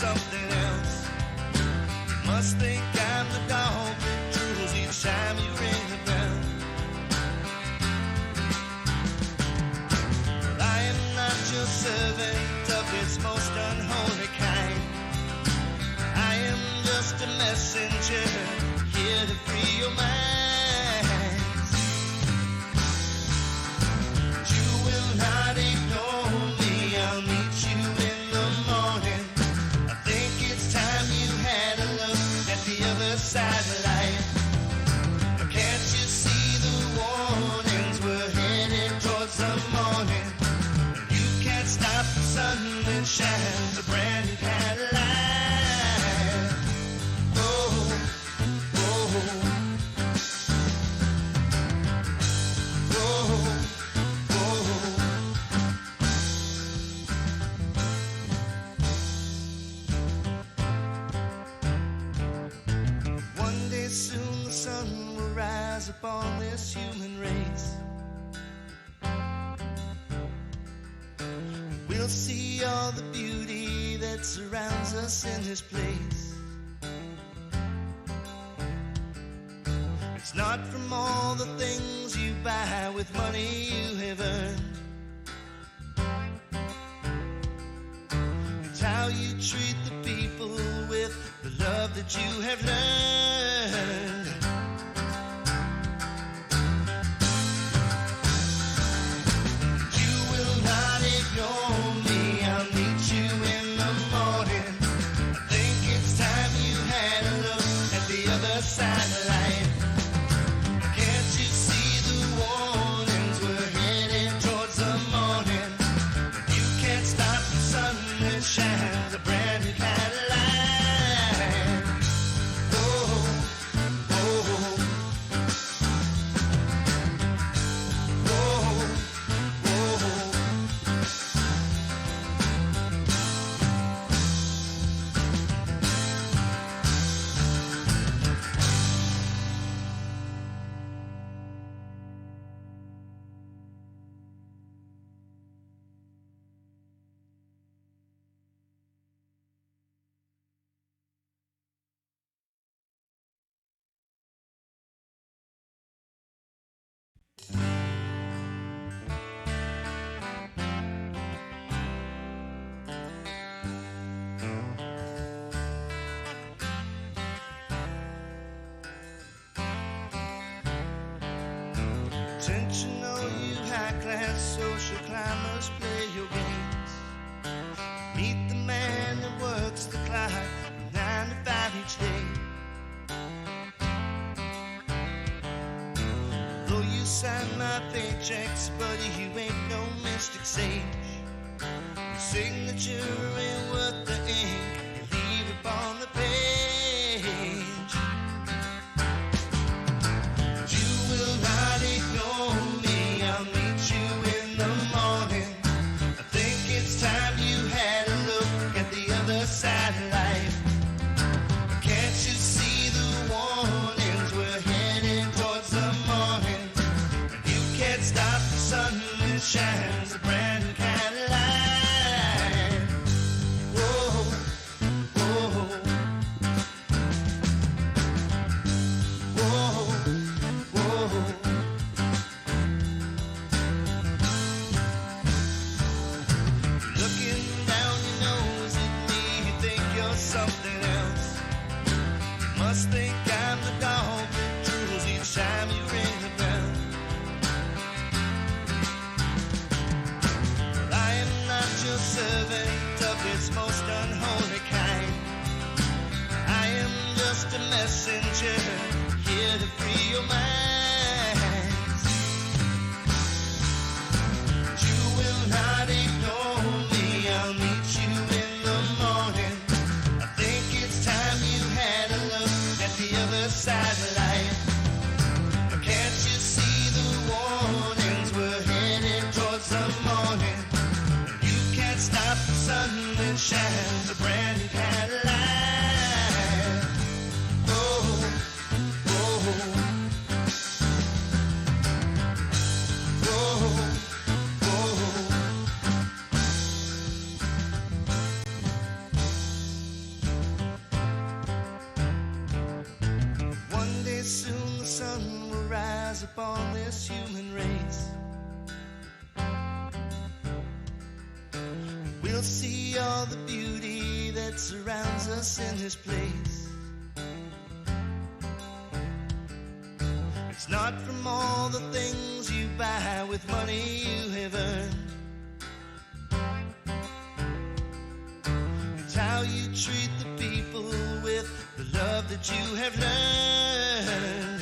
something else. You must think I'm the dog that drools each time you ring the bell. But I am not your servant of its most unholy kind. I am just a messenger here to free your minds. You will not ignore me, I'll meet you in the morning. I think it's time you had a look at the other side of life. Can't you see the warnings? We're headed towards the morning. You can't stop the sun that shines a brand new kind of light. Oh, oh, oh, oh. One day soon the sun will rise upon this human race. We'll see all the beauty that surrounds us in this place. It's not from all the things you buy with money you have earned. It's how you treat the people with the love that you have learned. You will not ignore me, I'll meet you in the morning. I think it's time you had a look at the other side of life. Can't you see the warnings? We're headed towards the morning. You can't stop the sun that shines a brand new kind of light. Oh, oh, oh, oh. Intentional, you high-class social climbers play your games. Meet the man that works the clock from 9 to 5 each day. Though you sign my paychecks, buddy, you ain't no mystic sage. Your signature ain't worth the ink you leave upon the page. You will not ignore me, I'll meet you in the morning. I think it's time you had a look at the other side of life. Can't you see the warnings? We're headed towards the morning. You can't stop the sun that shines a brand new kind of light. Whoa, whoa, whoa, whoa. Looking down your nose at me, you think you're something else. You must think I'm the dog that drools each time you ring the bell. But I am not your servant of its most unholy kind. I am just a messenger here to free your minds. You will not ignore me, I'll meet you in the morning. I think it's time you had a look at the upon this human race. We'll see all the beauty that surrounds us in this place. It's not from all the things you buy with money you have earned. It's how you treat the people with the love that you have learned.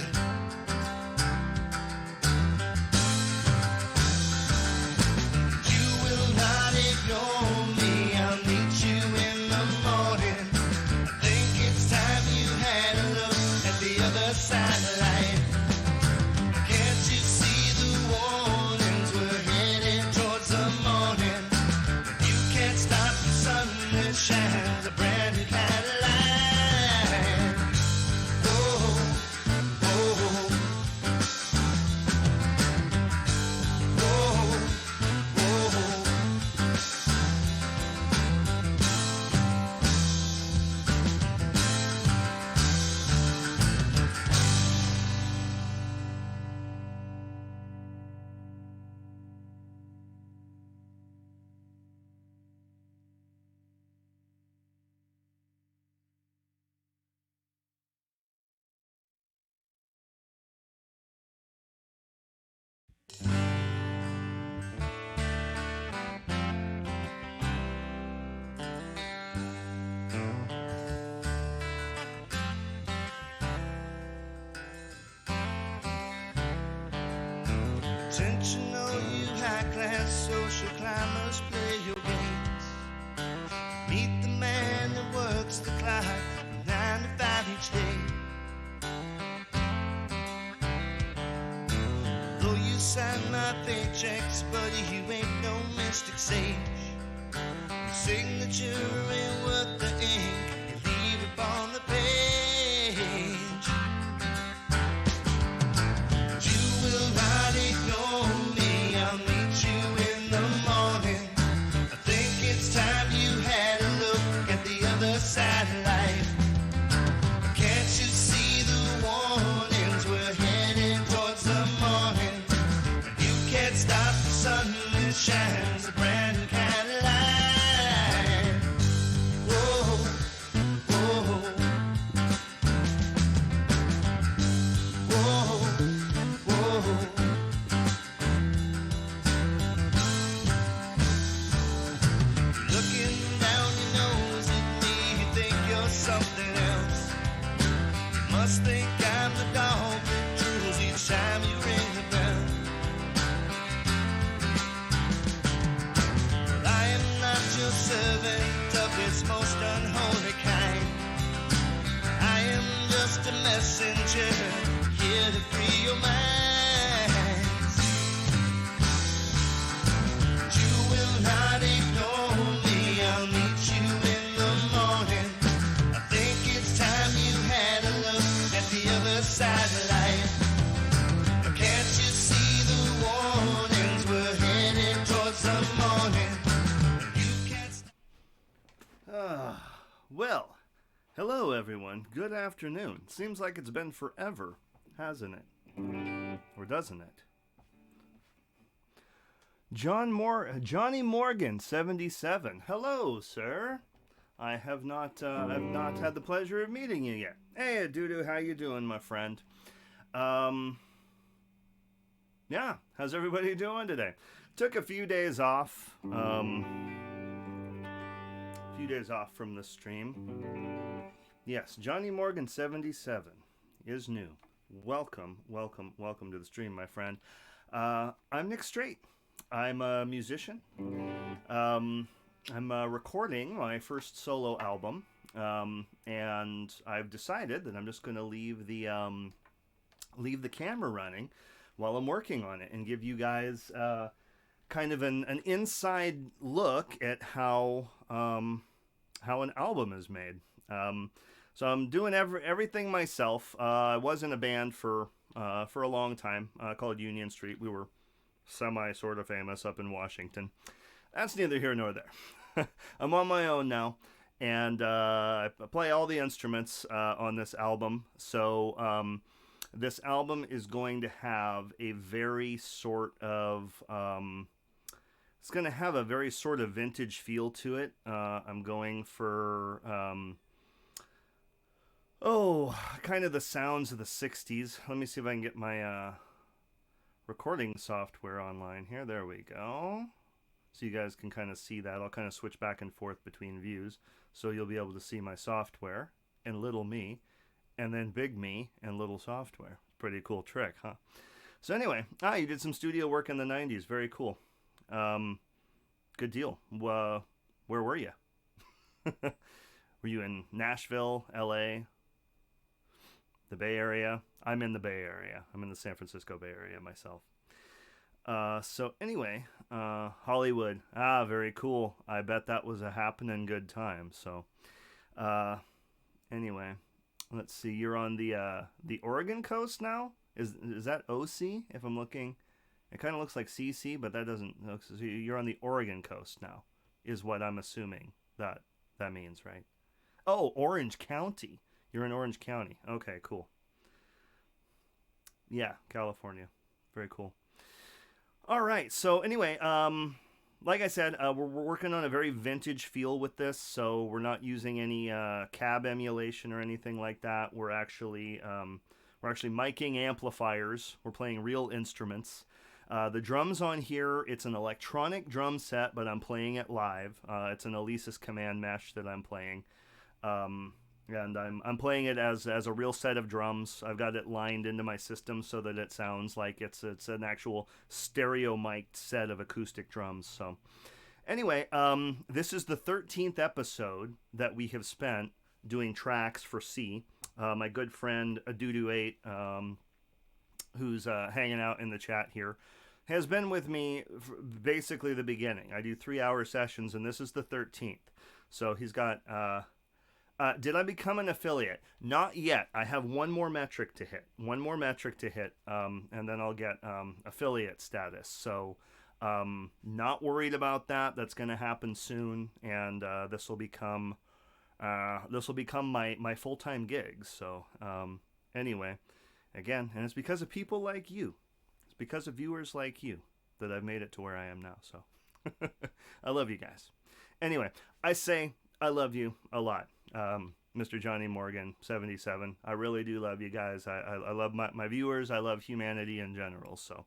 You will not ignore me, I'll meet you in the morning. I think it's time you had a look at the other side of life. Can't you see the warnings? We're headed towards the morning. You can't stop the sun that shines a brand new kind of light. Whoa, whoa, whoa, whoa. Intentional, you high-class social climbers, play your games. Meet the man that works the clock from 9 to 5 each day. Though you sign my paychecks, buddy, you ain't no mystic sage. Your signature ain't worth the ink you leave upon the page. You will not ignore me, I'll meet you in the morning. I think it's time you had a look at the other side of life. Can't you see the warnings? We're heading towards the morning. You can't stop the sun that shines a brand new kind of light. Whoa, whoa, whoa, whoa. Looking down your nose at me, you think you're something else. You must think I'm the dog that drools each time you ring the bell. Well, I am not your servant of this most unholy kind. I am just a messenger here to free your minds. You will not ignore me, I'll meet you in the morning. I think it's time you had a look at the other side of life. Can't you see the warnings? We're headed towards the morning. You can't Well, hello everyone. Good afternoon. Seems like it's been forever, hasn't it? Or doesn't it? Johnny Morgan, 77. Hello, sir. I've not had the pleasure of meeting you yet. Hey, Adudu, how you doing, my friend? Yeah, how's everybody doing today? Took a few days off. Few days off from the stream. Yes, Johnny Morgan, 77 is new. Welcome to the stream, my friend. I'm Nick Strait. I'm a musician. I'm recording my first solo album, and I've decided that I'm just going to leave the camera running while I'm working on it and give you guys kind of an inside look at how an album is made. So I'm doing everything myself. I was in a band for a long time called Union Street. We were sort of famous up in Washington. That's neither here nor there. I'm on my own now, and I play all the instruments on this album. So This album is going to have a very sort of it's going to have a very sort of vintage feel to it. I'm going for kind of the sounds of the 60s. Let me see if I can get my recording software online here. There we go. So you guys can kind of see that. I'll kind of switch back and forth between views. So you'll be able to see my software and little me, and then big me and little software. Pretty cool trick, huh? So anyway, you did some studio work in the 90s. Very cool. Good deal. Where were you? Were you in Nashville, LA, the Bay Area? I'm in the Bay Area. I'm in the San Francisco Bay Area myself. So anyway, Hollywood. Very cool. I bet that was a happening good time. So, anyway, let's see. You're on the Oregon coast now. Is that OC? If I'm looking, it kind of looks like CC, but that doesn't. So you're on the Oregon coast now, is what I'm assuming that means, right? Oh, Orange County. You're in Orange County. Okay, cool. Yeah, California. Very cool. All right. So anyway, like I said, we're working on a very vintage feel with this. So we're not using any cab emulation or anything like that. We're actually miking amplifiers. We're playing real instruments. The drums on here, it's an electronic drum set, but I'm playing it live. It's an Alesis command mesh that I'm playing. And I'm playing it as a real set of drums. I've got it lined into my system so that it sounds like it's an actual stereo mic'd set of acoustic drums. So anyway, this is the 13th episode that we have spent doing tracks for C. My good friend Adudu8, who's hanging out in the chat here, has been with me basically the beginning. I do 3-hour sessions, and this is the 13th. So he's got... did I become an affiliate? Not yet. I have one more metric to hit. And then I'll get affiliate status. So not worried about that. That's going to happen soon, and this will become my full-time gig. So anyway, again, and it's because of people like you. It's because of viewers like you that I've made it to where I am now. So I love you guys. Anyway, I say I love you a lot. Mr. Johnny Morgan, 77. I really do love you guys. I love my viewers. I love humanity in general. So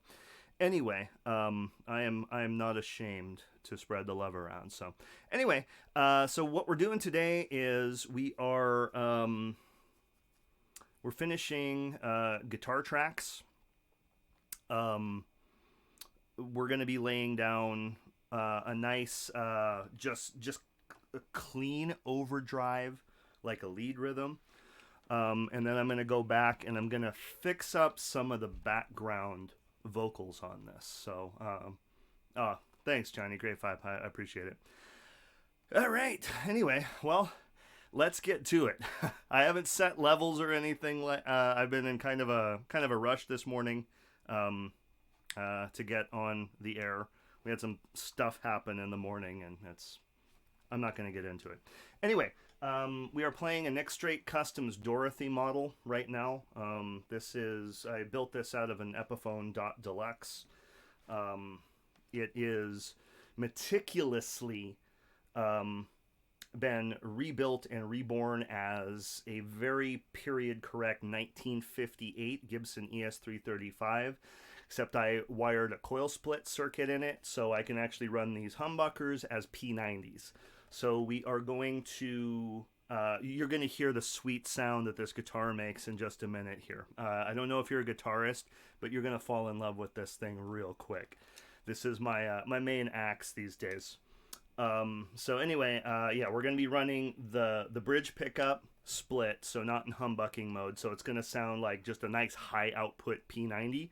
anyway, I am not ashamed to spread the love around. So anyway, so what we're doing today is we're finishing guitar tracks. We're going to be laying down a nice just a clean overdrive, like a lead rhythm, and then I'm going to go back and I'm going to fix up some of the background vocals on this. So thanks Johnny, Grade 5, I appreciate it. All right, anyway, well, let's get to it. I haven't set levels or anything. I've been in kind of a rush this morning to get on the air. We had some stuff happen in the morning, and I'm not going to get into it. Anyway, we are playing a Nick Straight Customs Dorothy model right now. I built this out of an Epiphone Deluxe. It is meticulously been rebuilt and reborn as a very period correct 1958 Gibson ES335, except I wired a coil split circuit in it so I can actually run these humbuckers as P90s. So we are going to, you're going to hear the sweet sound that this guitar makes in just a minute here. I don't know if you're a guitarist, but you're going to fall in love with this thing real quick. This is my main axe these days. So anyway, we're going to be running the bridge pickup split, so not in humbucking mode. So it's going to sound like just a nice high output P90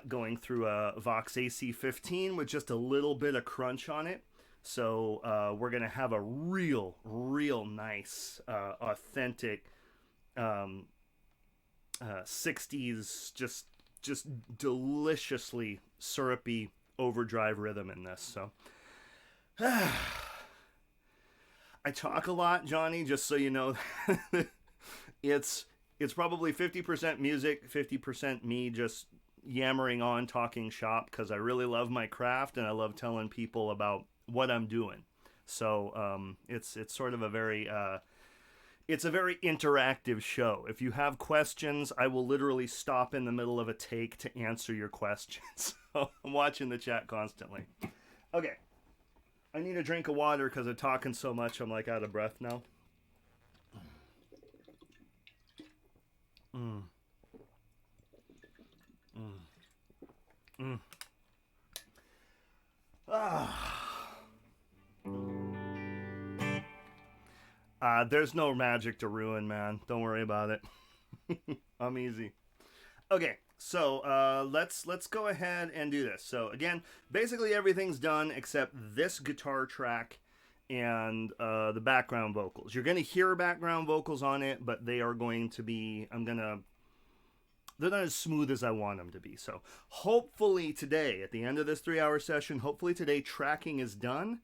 going through a Vox AC15 with just a little bit of crunch on it. So we're going to have a real nice, authentic 60s, just deliciously syrupy overdrive rhythm in this. So I talk a lot, Johnny, just so you know. it's It's probably 50% music, 50% me just yammering on, talking shop, because I really love my craft and I love telling people about what I'm doing. So it's sort of a very it's a very interactive show. If you have questions, I will literally stop in the middle of a take to answer your questions. So I'm watching the chat constantly. Okay, I need a drink of water because I'm talking so much. I'm like out of breath now. Mm. Mm. Mm. Ah. There's no magic to ruin, man. Don't worry about it. I'm easy. Okay, so let's go ahead and do this. So again, basically everything's done except this guitar track and the background vocals. You're gonna hear background vocals on it, but they are going to be they're not as smooth as I want them to be. So hopefully today, at the end of this 3-hour session, hopefully today tracking is done.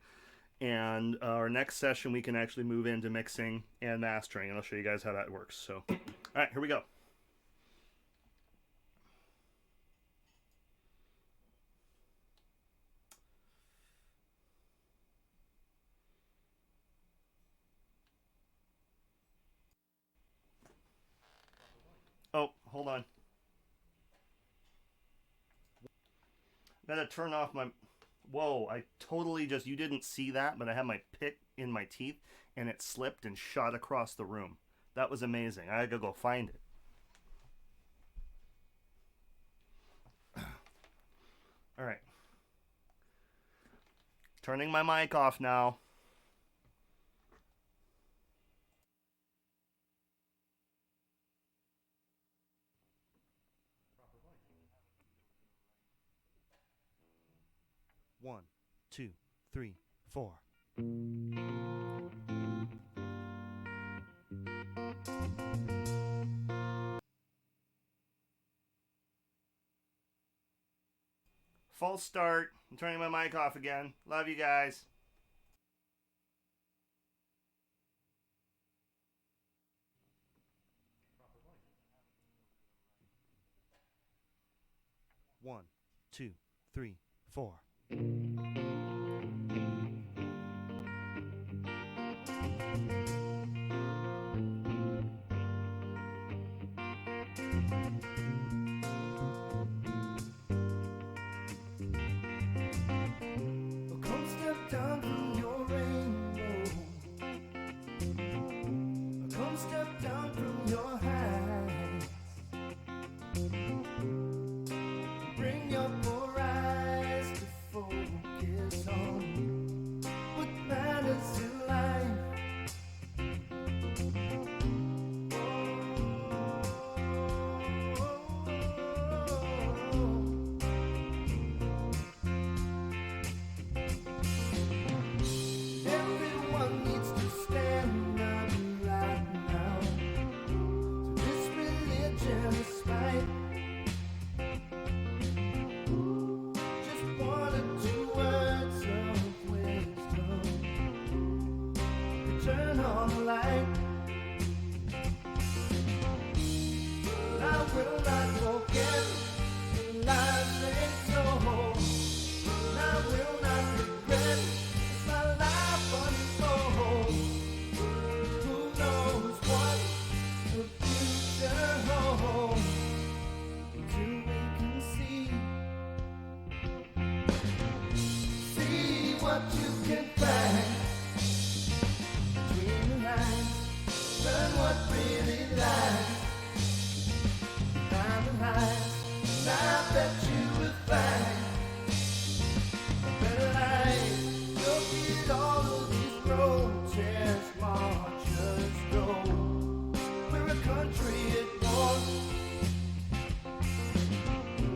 And our next session, we can actually move into mixing and mastering. And I'll show you guys how that works. So, all right, here we go. Oh, hold on. Gotta turn off my... Whoa, I totally just... You didn't see that, but I had my pick in my teeth, and it slipped and shot across the room. That was amazing. I gotta go find it. All right. Turning my mic off now. One, two, three, four. False start. I'm turning my mic off again. Love you guys. One, two, three, four. Come step down from your rainbow. Come step down from your heights. Bring your poor eyes to focus on what matters in life. Everyone needs to stand up right now to this religious fight. Just one or two words of wisdom could turn on the light. I will not forget the lies they told. I will not regret as my life unfolds. Who knows what the future holds until we can see what you can find between the lines. Learn what really lies behind the highs. And I bet you will find a better life. Look at all of these protest marchers go. We're a country at war,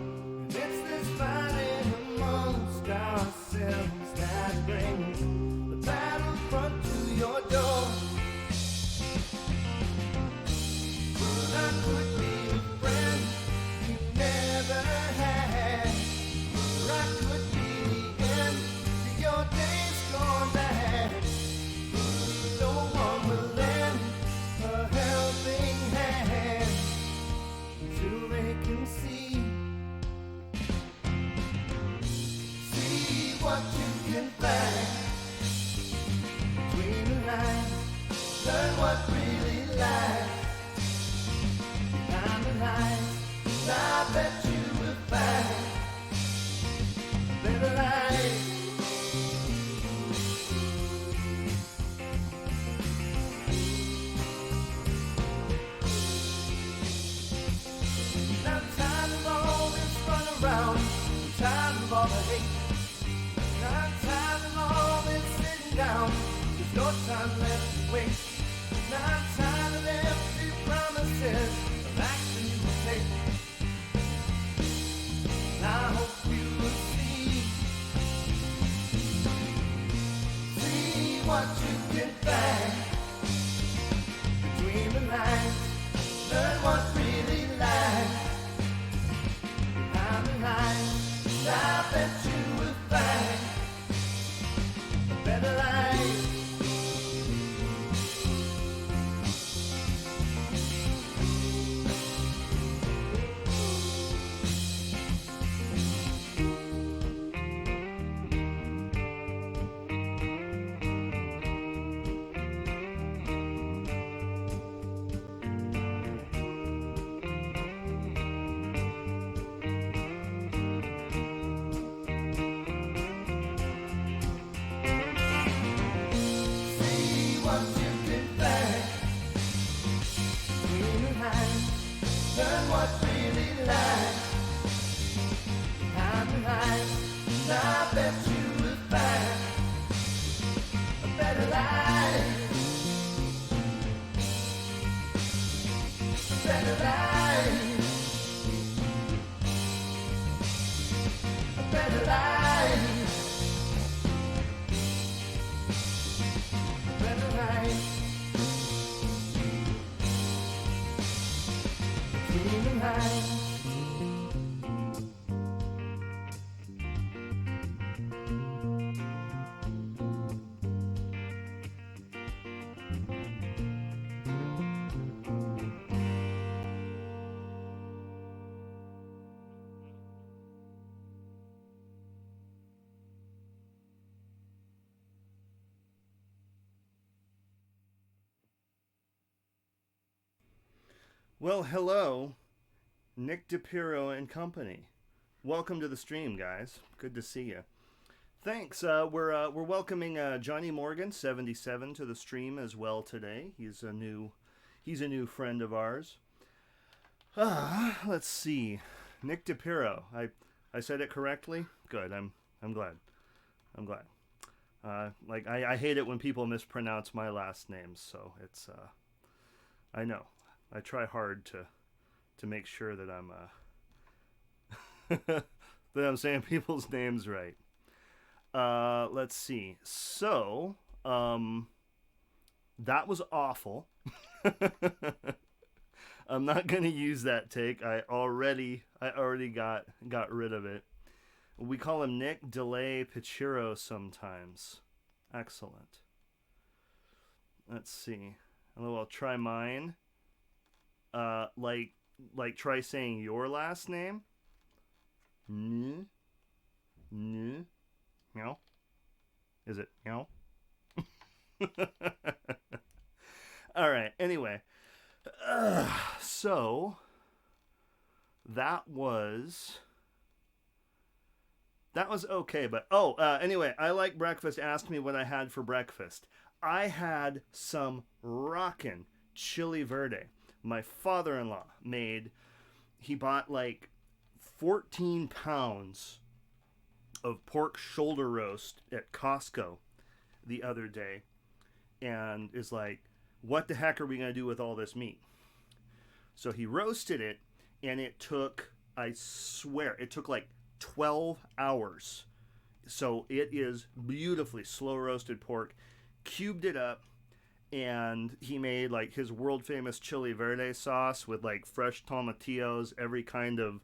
and it's this fighting amongst ourselves that brings the battlefront to your door. I could be the friend you never had, or I could be the end to your days gone bad. No one will lend a helping hand. time left to waste. Not time to empty promises of action you will take. I hope you will see what you can find between the lines. Learn what really lies behind the lines. I bet you will find a better life. Learn what really lies behind the lines. I bet you will find a better life. A better life. A better life. A better life. Well, hello, Nick DePiro and company. Welcome to the stream, guys. Good to see you. Thanks. We're welcoming Johnny Morgan 77 to the stream as well today. He's a new friend of ours. Let's see, Nick DePiro. I said it correctly. Good. I'm glad. I'm glad. I hate it when people mispronounce my last name. So it's I know. I try hard to make sure that I'm that I'm saying people's names right. Let's see. So, that was awful. I'm not gonna use that take. I already got rid of it. We call him Nick Delay Pichiro sometimes. Excellent. Let's see. I'll try mine. Like try saying your last name. Meow. Is it meow? All right. Anyway, so that was okay. But anyway, I like breakfast. Asked me what I had for breakfast. I had some rockin' chili verde. My father-in-law made. He bought like 14 pounds of pork shoulder roast at Costco the other day, and is like, what the heck are we going to do with all this meat? So he roasted it, and it took, I swear, it took like 12 hours. So it is beautifully slow roasted pork, cubed it up, and he made like his world famous chili verde sauce with like fresh tomatillos, every kind of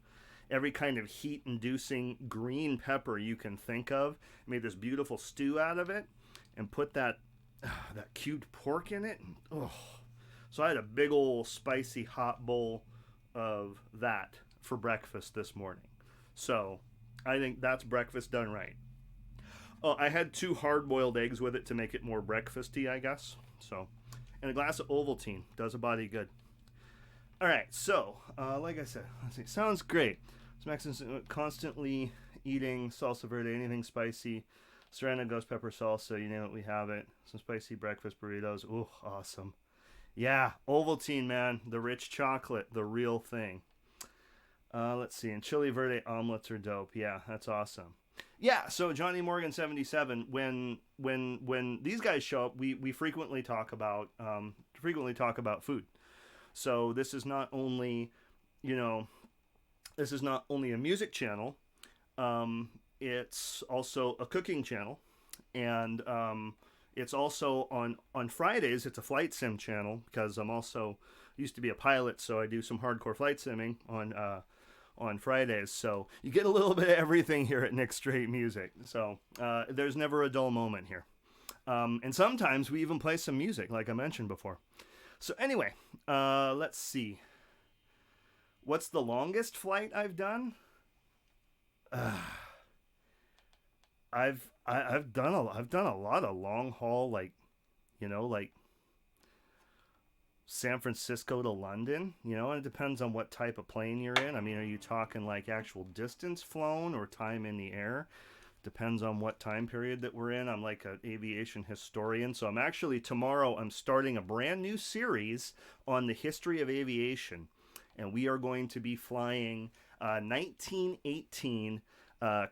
heat inducing green pepper you can think of. Made this beautiful stew out of it and put that cubed pork in it. So I had a big old spicy hot bowl of that for breakfast this morning. So I think that's breakfast done right. Oh, I had 2 hard-boiled eggs with it to make it more breakfasty, I guess. So, and a glass of Ovaltine does a body good. All right, so like I said, let's see. Sounds great. Mexicans constantly eating salsa verde, anything spicy, serrano ghost pepper salsa, you name it, we have it. Some spicy breakfast burritos. Ooh, awesome. Yeah, Ovaltine, man, the rich chocolate, the real thing. Let's see, and chili verde omelets are dope. Yeah, that's awesome. Yeah, so Johnny Morgan 77. When these guys show up, we frequently talk about food. So this is not only, you know, this is not only a music channel. It's also a cooking channel, and it's also on Fridays. It's a flight sim channel because I'm also used to be a pilot, so I do some hardcore flight simming on Fridays. So you get a little bit of everything here at Nick Straight Music. So there's never a dull moment here. And sometimes we even play some music, like I mentioned before. So anyway, let's see. What's the longest flight I've done? I've done a lot of long haul, like, like San Francisco to London, and it depends on what type of plane you're in. I mean, are you talking like actual distance flown or time in the air? Depends on what time period that we're in. I'm like an aviation historian, so tomorrow I'm starting a brand new series on the history of aviation, and we are going to be flying 1918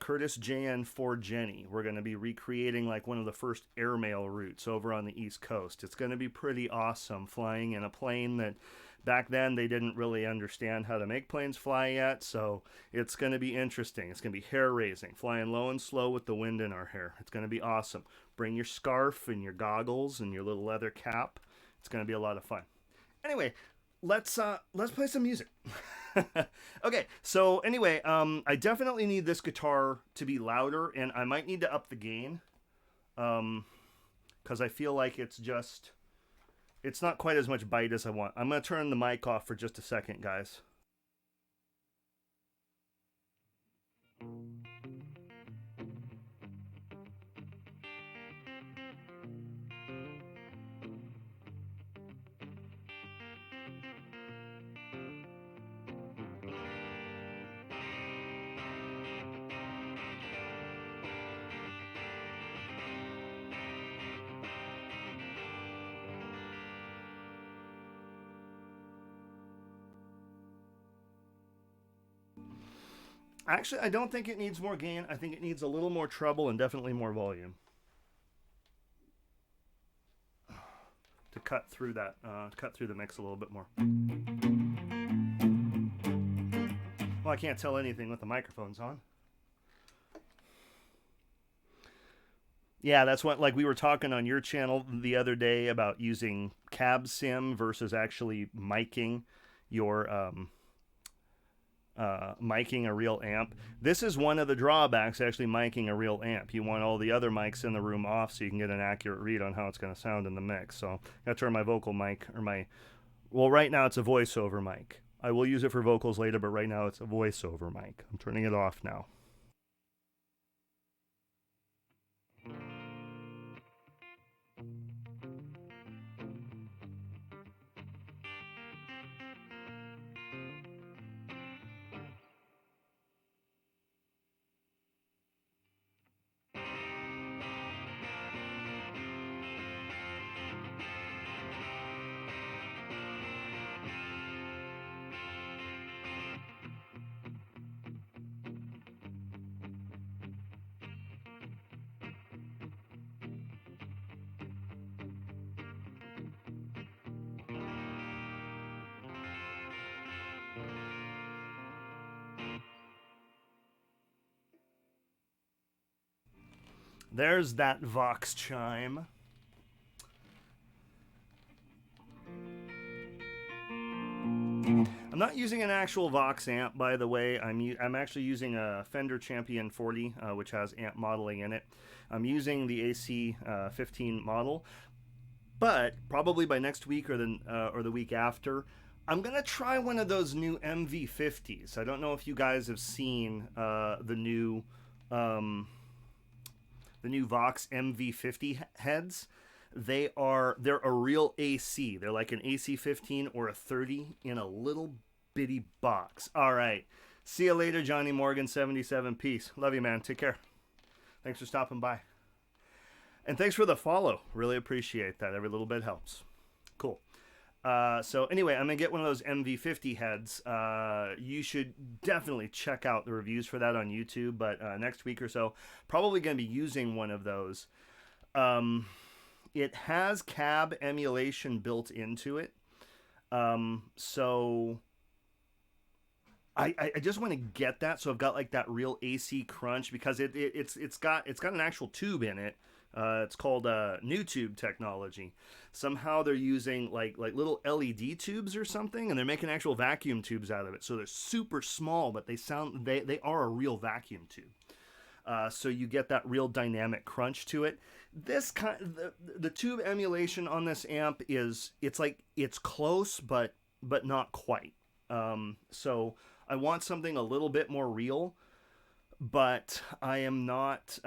Curtis JN4 Jenny. We're going to be recreating like one of the first airmail routes over on the East Coast. It's going to be pretty awesome flying in a plane that back then they didn't really understand how to make planes fly yet, so it's going to be interesting. It's going to be hair-raising, flying low and slow with the wind in our hair. It's going to be awesome. Bring your scarf and your goggles and your little leather cap. It's going to be a lot of fun. Anyway, let's play some music. Okay, so anyway, I definitely need this guitar to be louder, and I might need to up the gain, because I feel like it's not quite as much bite as I want. I'm going to turn the mic off for just a second, guys. Actually, I don't think it needs more gain. I think it needs a little more treble and definitely more volume to cut through the mix a little bit more. Well, I can't tell anything with the microphones on. Yeah, that's what, like we were talking on your channel the other day about using cab sim versus actually miking your miking a real amp. This is one of the drawbacks, actually miking a real amp. You want all the other mics in the room off so you can get an accurate read on how it's going to sound in the mix. So I got to turn my vocal mic, right now it's a voiceover mic. I will use it for vocals later, but right now it's a voiceover mic. I'm turning it off now. There's that Vox chime. I'm not using an actual Vox amp, by the way. I'm actually using a Fender Champion 40, which has amp modeling in it. I'm using the AC 15 model, but probably by next week or the week after, I'm gonna try one of those new MV50s. I don't know if you guys have seen the new Vox MV50 heads. They're a real AC. They're like an AC 15 or a 30 in a little bitty box. All right. See you later, Johnny Morgan 77. Peace. Love you, man. Take care. Thanks for stopping by. And thanks for the follow. Really appreciate that. Every little bit helps. Cool. So anyway, I'm gonna get one of those MV50 heads. You should definitely check out the reviews for that on YouTube. But next week or so, probably gonna be using one of those. Um, it has cab emulation built into it. So I just want to get that, so I've got like that real AC crunch, because it's got an actual tube in it. It's called new tube technology. Somehow they're using like little LED tubes or something, and they're making actual vacuum tubes out of it. So they're super small, but they are a real vacuum tube. So you get that real dynamic crunch to it. This the tube emulation on this amp it's close, but not quite. So I want something a little bit more real, but I am not.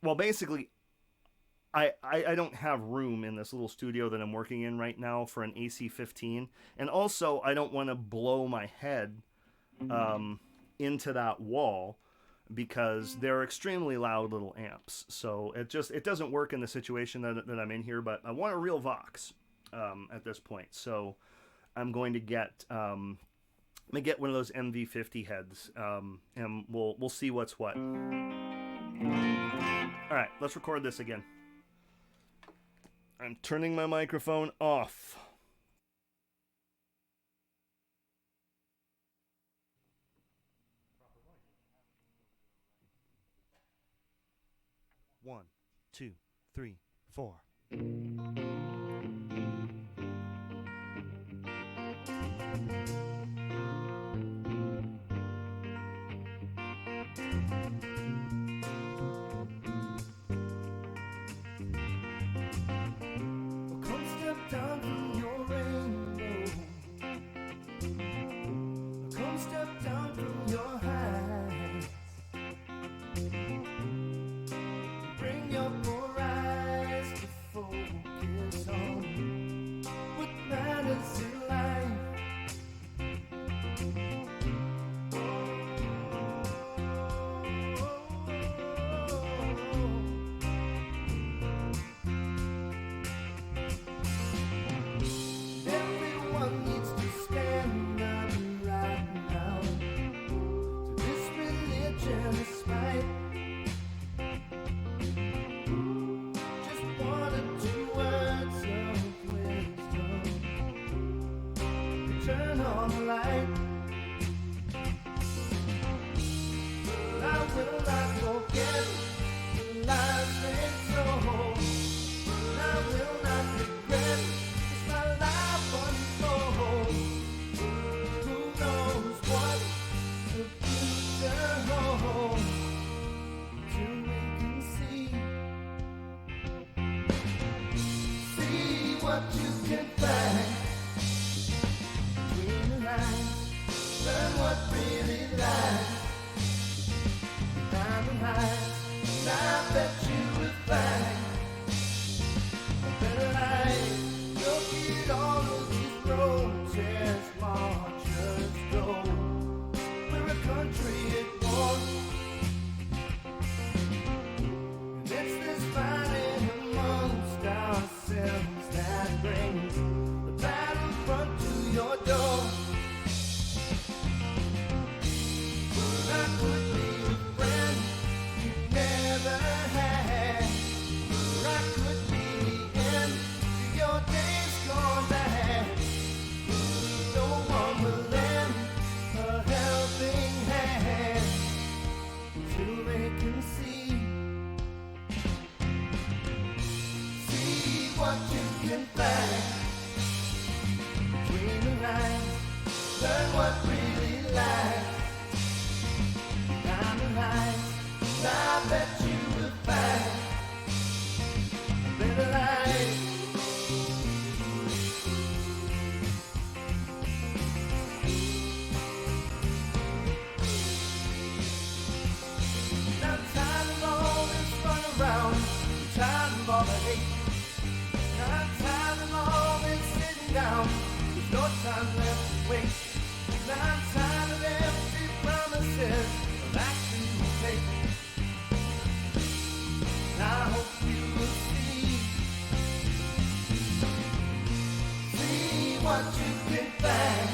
Well, basically, I don't have room in this little studio that I'm working in right now for an AC-15, and also I don't want to blow my head into that wall, because they're extremely loud little amps. So it doesn't work in the situation that I'm in here. But I want a real Vox at this point, so I'm going to get one of those MV50 heads, and we'll see what's what. All right, let's record this again. I'm turning my microphone off. One, two, three, four. Down from your rainbow, come step down from your heights, bring your poor eyes to focus on what matters in life. Turn on the light. I will not forget the lives they told. I will not regret as my life unfolds. Who knows what the future holds? Till we can see what you can find. Learn what really lies behind the highs. I bet you will find a better life. Look at all of these protest marchers go. We're a country at war, and it's this fighting amongst ourselves that brings the battlefront to your door. Could be a friend you never had, or I could be the end to your days gone bad. No one will lend a helping hand till they can see what you can find between the lines. Learn what really lies. I bet you will find a better life. I'm tired of all this run around. I'm tired of all the hate. I'm tired of all this sitting down. There's no time left to waste. I'm tired of empty promises. Action will take. I hope you will see what you can find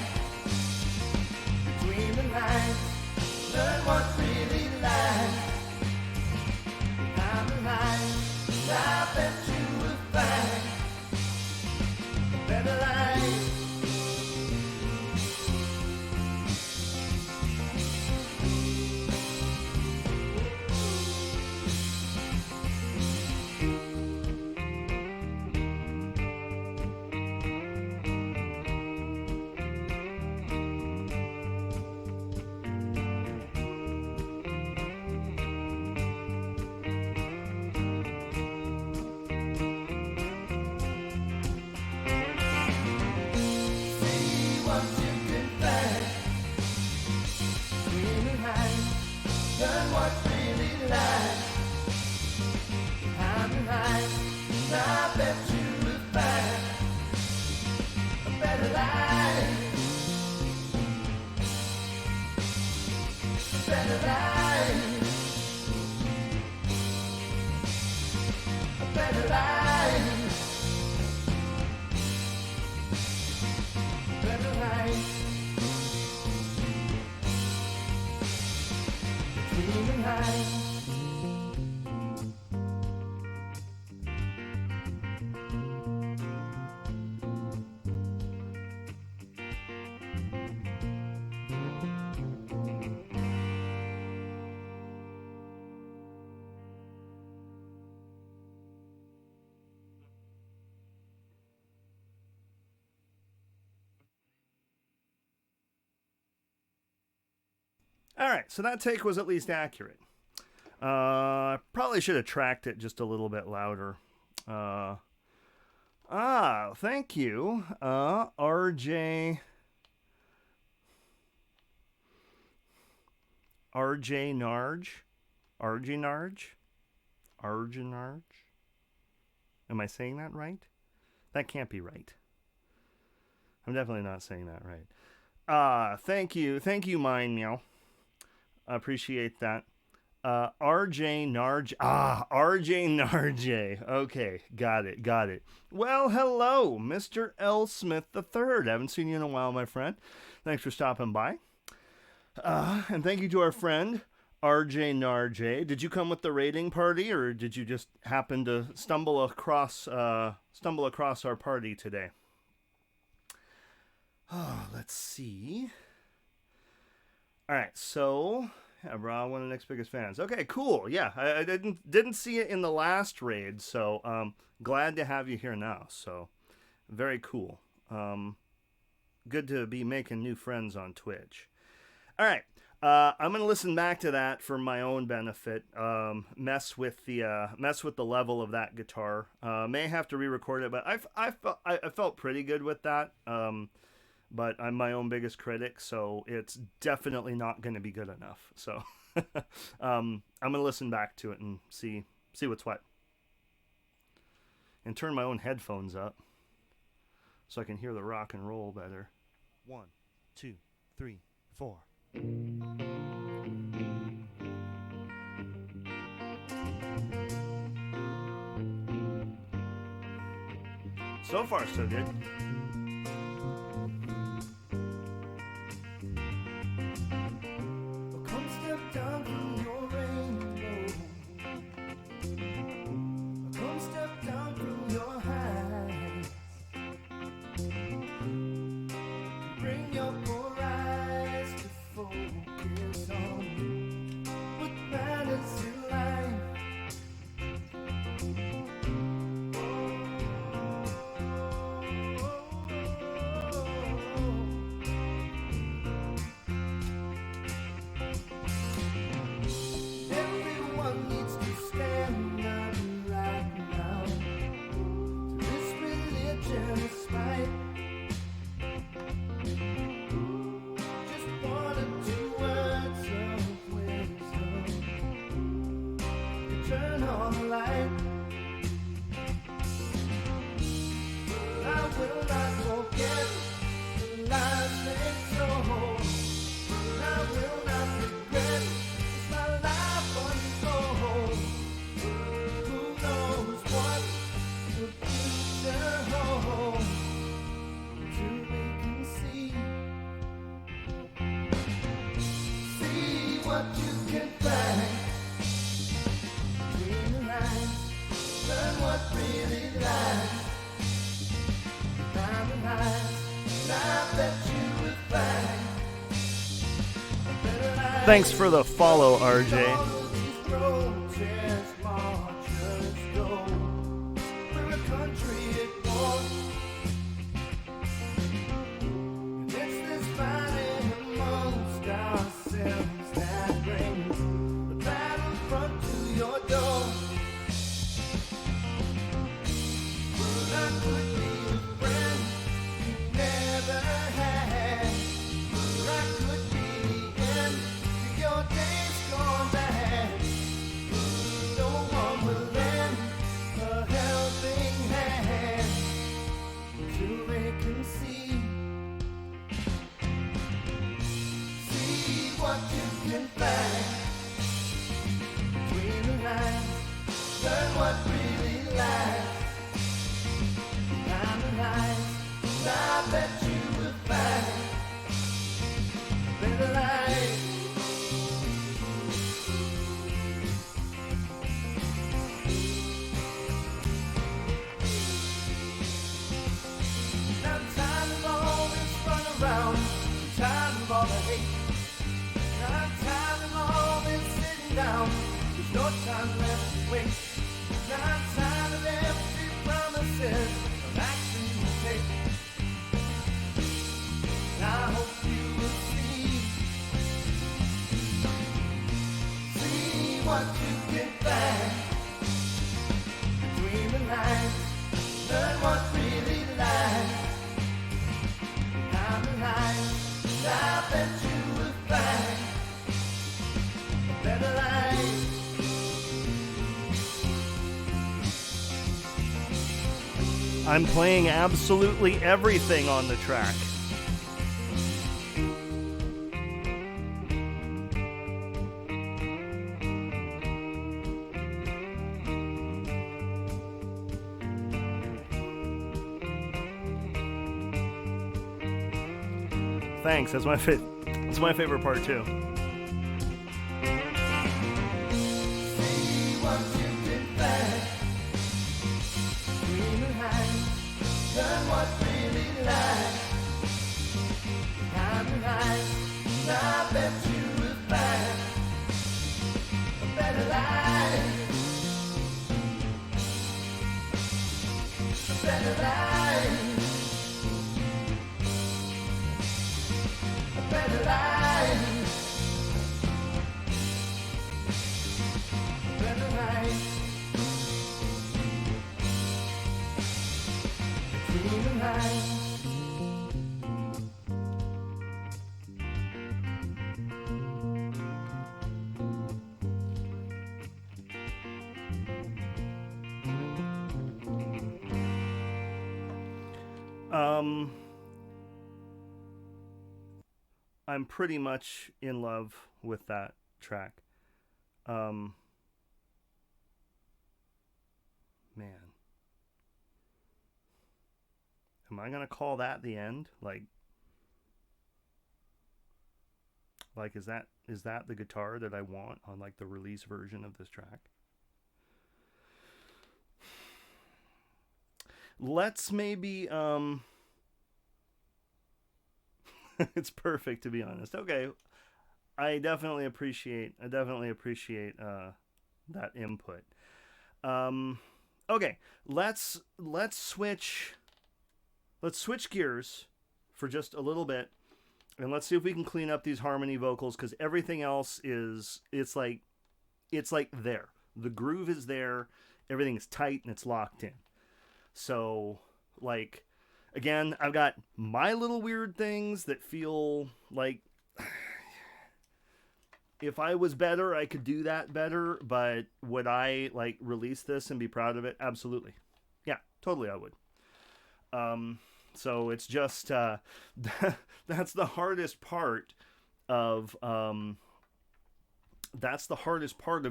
between the lines. Learn what really lies behind the lines. I bet you will find a better life. Learn what really lies behind the lines. I bet you will find a better life. A better life. A better life. A better life. All right, so that take was at least accurate. Probably should have tracked it just a little bit louder. Thank you, RJ Narge. Am I saying that right? That can't be right. I'm definitely not saying that right. Thank you, Mine Meow. I appreciate that. RJ Narge. RJ Narge. Okay, got it. Well, hello, Mr. L. Smith III. Haven't seen you in a while, my friend. Thanks for stopping by. And thank you to our friend, RJ Narge. Did you come with the raiding party, or did you just happen to stumble across our party today? Let's see. All right, so Raw, one of the next biggest fans. Okay, cool. Yeah, I didn't see it in the last raid, so glad to have you here now. So very cool. Good to be making new friends on Twitch. All right, I'm gonna listen back to that for my own benefit. Mess with the level of that guitar. May have to re-record it, but I felt pretty good with that. But I'm my own biggest critic, so it's definitely not going to be good enough. So I'm going to listen back to it and see what's what. And turn my own headphones up so I can hear the rock and roll better. 1, 2, 3, 4. So far, so good. Thanks for the follow, RJ. I'm playing absolutely everything on the track. Thanks. That's my favorite part too. I'm pretty much in love with that track. Man. Am I gonna call that the end? Like is that the guitar that I want on like the release version of this track? Let's maybe it's perfect, to be honest. Okay. I definitely appreciate that input. Okay, let's switch gears for just a little bit, and let's see if we can clean up these harmony vocals, because everything else it's like there. The groove is there, everything is tight and it's locked in. So, like, again, I've got my little weird things that feel like if I was better, I could do that better, but would I, like, release this and be proud of it? Absolutely. Yeah, totally I would. So it's just, that's the hardest part of,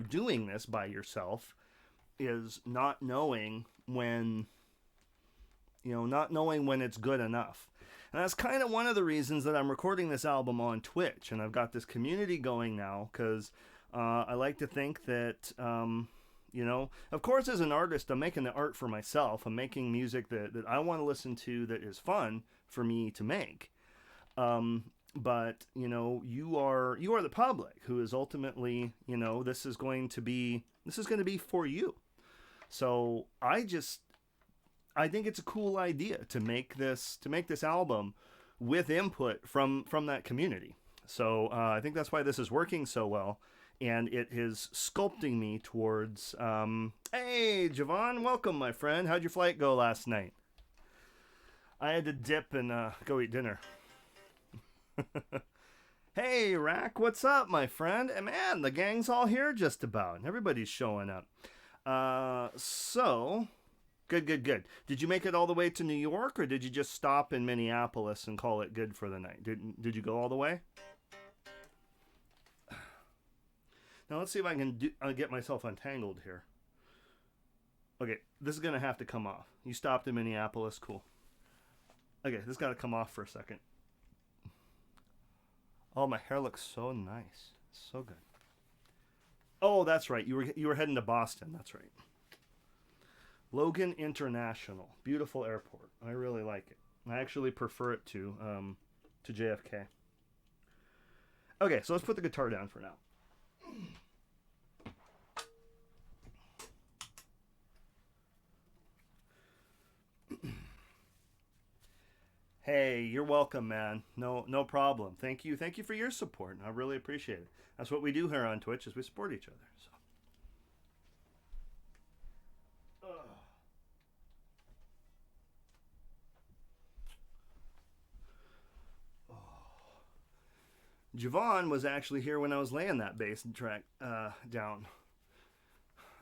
doing this by yourself, is not knowing when it's good enough. And that's kind of one of the reasons that I'm recording this album on Twitch, and I've got this community going now, because I like to think that, of course, as an artist, I'm making the art for myself. I'm making music that I want to listen to, that is fun for me to make. but you are the public who is ultimately, this is going to be for you. So I think it's a cool idea to make this album with input from that community. So I think that's why this is working so well, and it is sculpting me towards. Hey, Javon, welcome, my friend. How'd your flight go last night? I had to dip and go eat dinner. Hey, Rack, what's up, my friend? Man, the gang's all here just about. Everybody's showing up. So good, good, good. Did you make it all the way to New York, or did you just stop in Minneapolis and call it good for the night? Did you go all the way? Now let's see if I can get myself untangled here. Okay, this is gonna have to come off. You stopped in Minneapolis, cool. Okay, this got to come off for a second. Oh, my hair looks so nice, so good. Oh, that's right. You were heading to Boston. That's right. Logan International, beautiful airport. I really like it. I actually prefer it to JFK. Okay, so let's put the guitar down for now. Hey, you're welcome, man. No problem. Thank you for your support. I really appreciate it. That's what we do here on Twitch, is we support each other. So. Javon was actually here when I was laying that bass track down.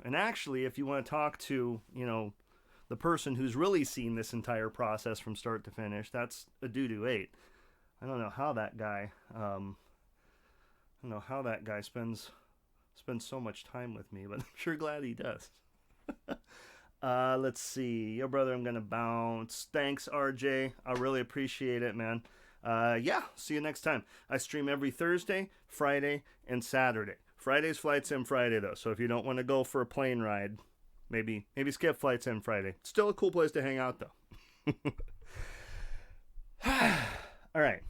And actually, if you want to talk to, the person who's really seen this entire process from start to finish, that's a Doo 8. I don't know how that guy spends so much time with me, but I'm sure glad he does. Let's see. Yo, brother, I'm gonna bounce. Thanks, RJ. I really appreciate it, man. Yeah, see you next time. I stream every Thursday, Friday, and Saturday. Friday's Flight Sim Friday, though, so if you don't want to go for a plane ride, maybe skip Flight Sim Friday. Still a cool place to hang out, though. All right,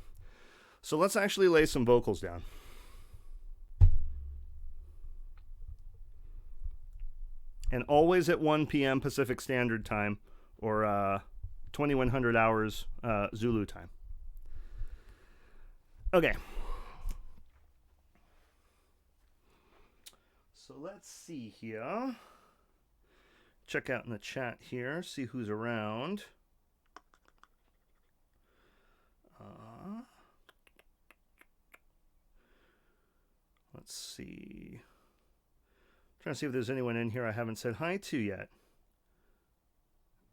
so let's actually lay some vocals down. And always at 1 p.m. Pacific Standard Time, or 2100 hours Zulu time. Okay. So let's see here. Check out in the chat here, see who's around. Let's see. Trying to see if there's anyone in here I haven't said hi to yet.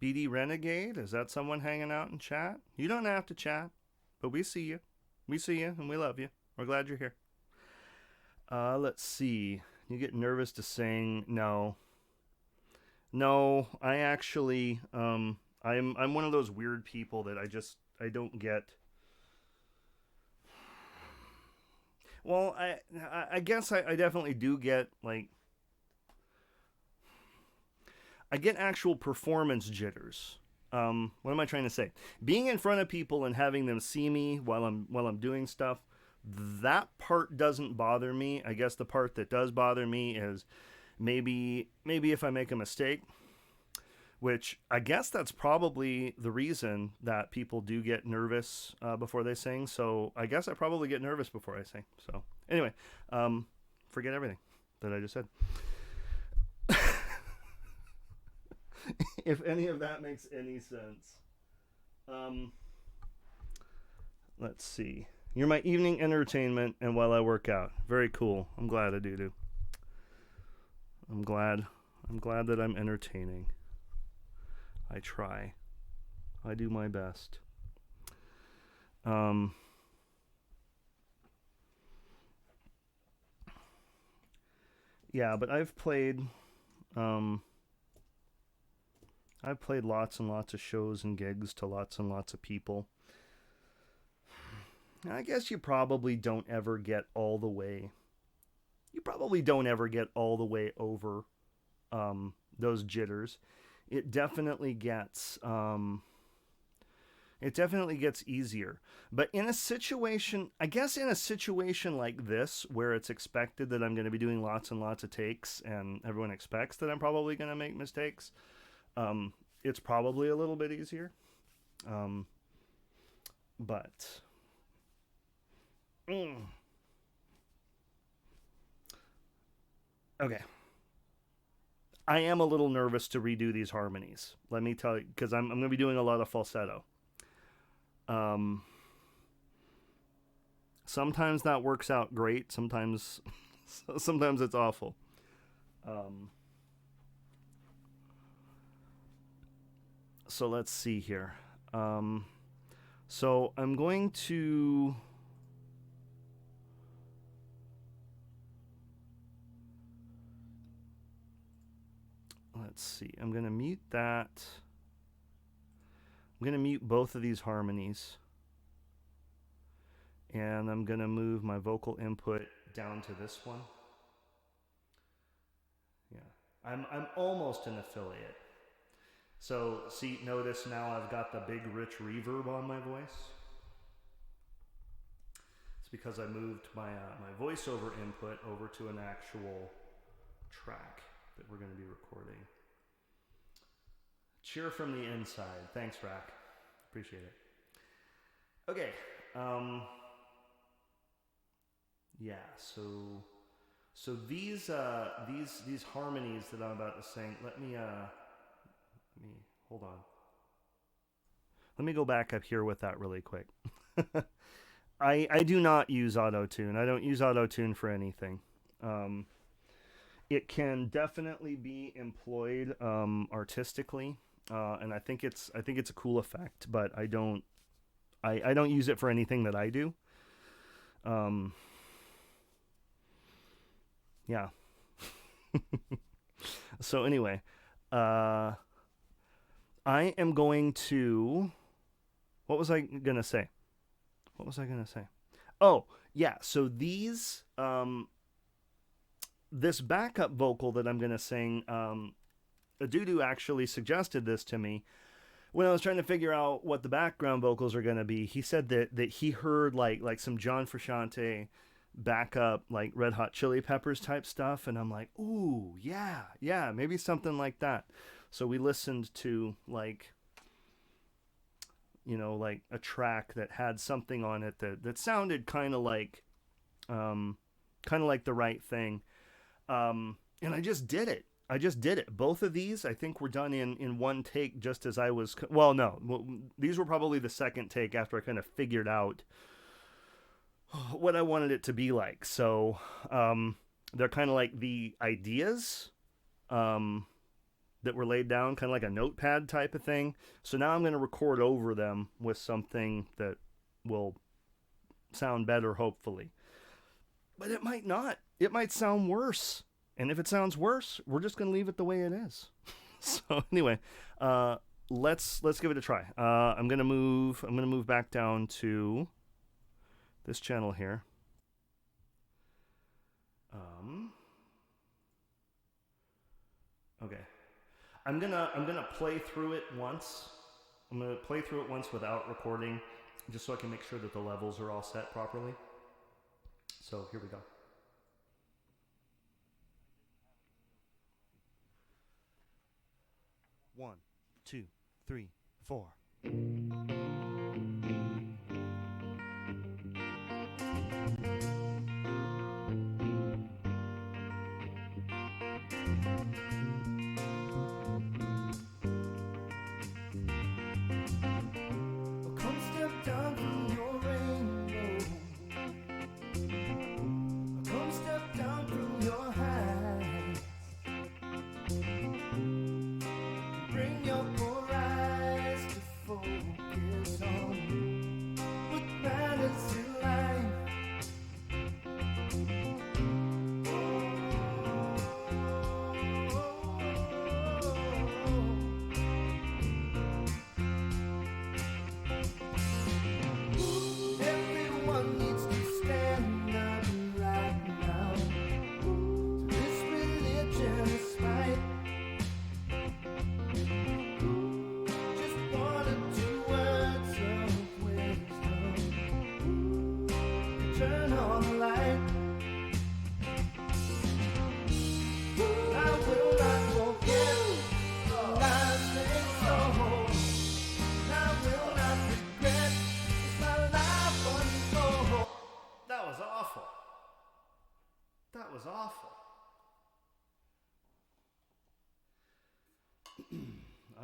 BD Renegade, is that someone hanging out in chat? You don't have to chat, but we see you. We see you and we love you. We're glad you're here. Let's see. You get nervous to sing? No, I actually, I'm one of those weird people that I don't get. Well, I guess I definitely do get, like, I get actual performance jitters. What am I trying to say? Being in front of people and having them see me while I'm doing stuff, that part doesn't bother me. I guess the part that does bother me is maybe if I make a mistake, which I guess that's probably the reason that people do get nervous before they sing. So I guess I probably get nervous before I sing. So anyway, forget everything that I just said. If any of that makes any sense. Let's see. You're my evening entertainment and while I work out. Very cool. I'm glad I do. I'm glad that I'm entertaining. I try. I do my best. Yeah, but I've played lots and lots of shows and gigs to lots and lots of people. I guess you probably don't ever get all the way. You probably don't ever get all the way over those jitters. It definitely gets It definitely gets easier. But in a situation, I guess in a situation like this, where it's expected that I'm going to be doing lots and lots of takes, and everyone expects that I'm probably going to make mistakes, it's probably a little bit easier. But okay. I am a little nervous to redo these harmonies. Let me tell you, because I'm going to be doing a lot of falsetto. Sometimes that works out great. Sometimes it's awful. So let's see here. So I'm going to... Let's see. I'm going to mute that. I'm going to mute both of these harmonies. And I'm going to move my vocal input down to this one. Yeah. I'm almost an affiliate. So, see, notice now I've got the big, rich reverb on my voice. It's because I moved my voiceover input over to an actual track that we're going to be recording. Cheer from the inside. Thanks, Rack. Appreciate it. Okay. Yeah. So these harmonies that I'm about to sing. Let me hold on. Let me go back up here with that really quick. I do not use auto-tune. I don't use auto-tune for anything. It can definitely be employed artistically, and I think it's a cool effect, but I don't use it for anything that I do. Yeah. So anyway, I am going to... What was I gonna say? Oh, yeah. So these, this backup vocal that I'm gonna sing, Adudu actually suggested this to me when I was trying to figure out what the background vocals are gonna be. He said that he heard like some John Frusciante backup, like Red Hot Chili Peppers type stuff, and I'm like, ooh, yeah, maybe something like that. So we listened to like a track that had something on it that sounded kind of like the right thing. And I just did it. Both of these, I think, were done in one take, just as I was... Well, no. These were probably the second take after I kind of figured out what I wanted it to be like. So they're kind of like the ideas that were laid down, kind of like a notepad type of thing. So now I'm going to record over them with something that will sound better, hopefully. But it might not. It might sound worse. And if it sounds worse, we're just going to leave it the way it is. So anyway, let's give it a try. I'm going to move back down to this channel here. Okay. I'm gonna play through it once. I'm gonna play through it once without recording, just so I can make sure that the levels are all set properly. So here we go. 1, 2, 3, 4.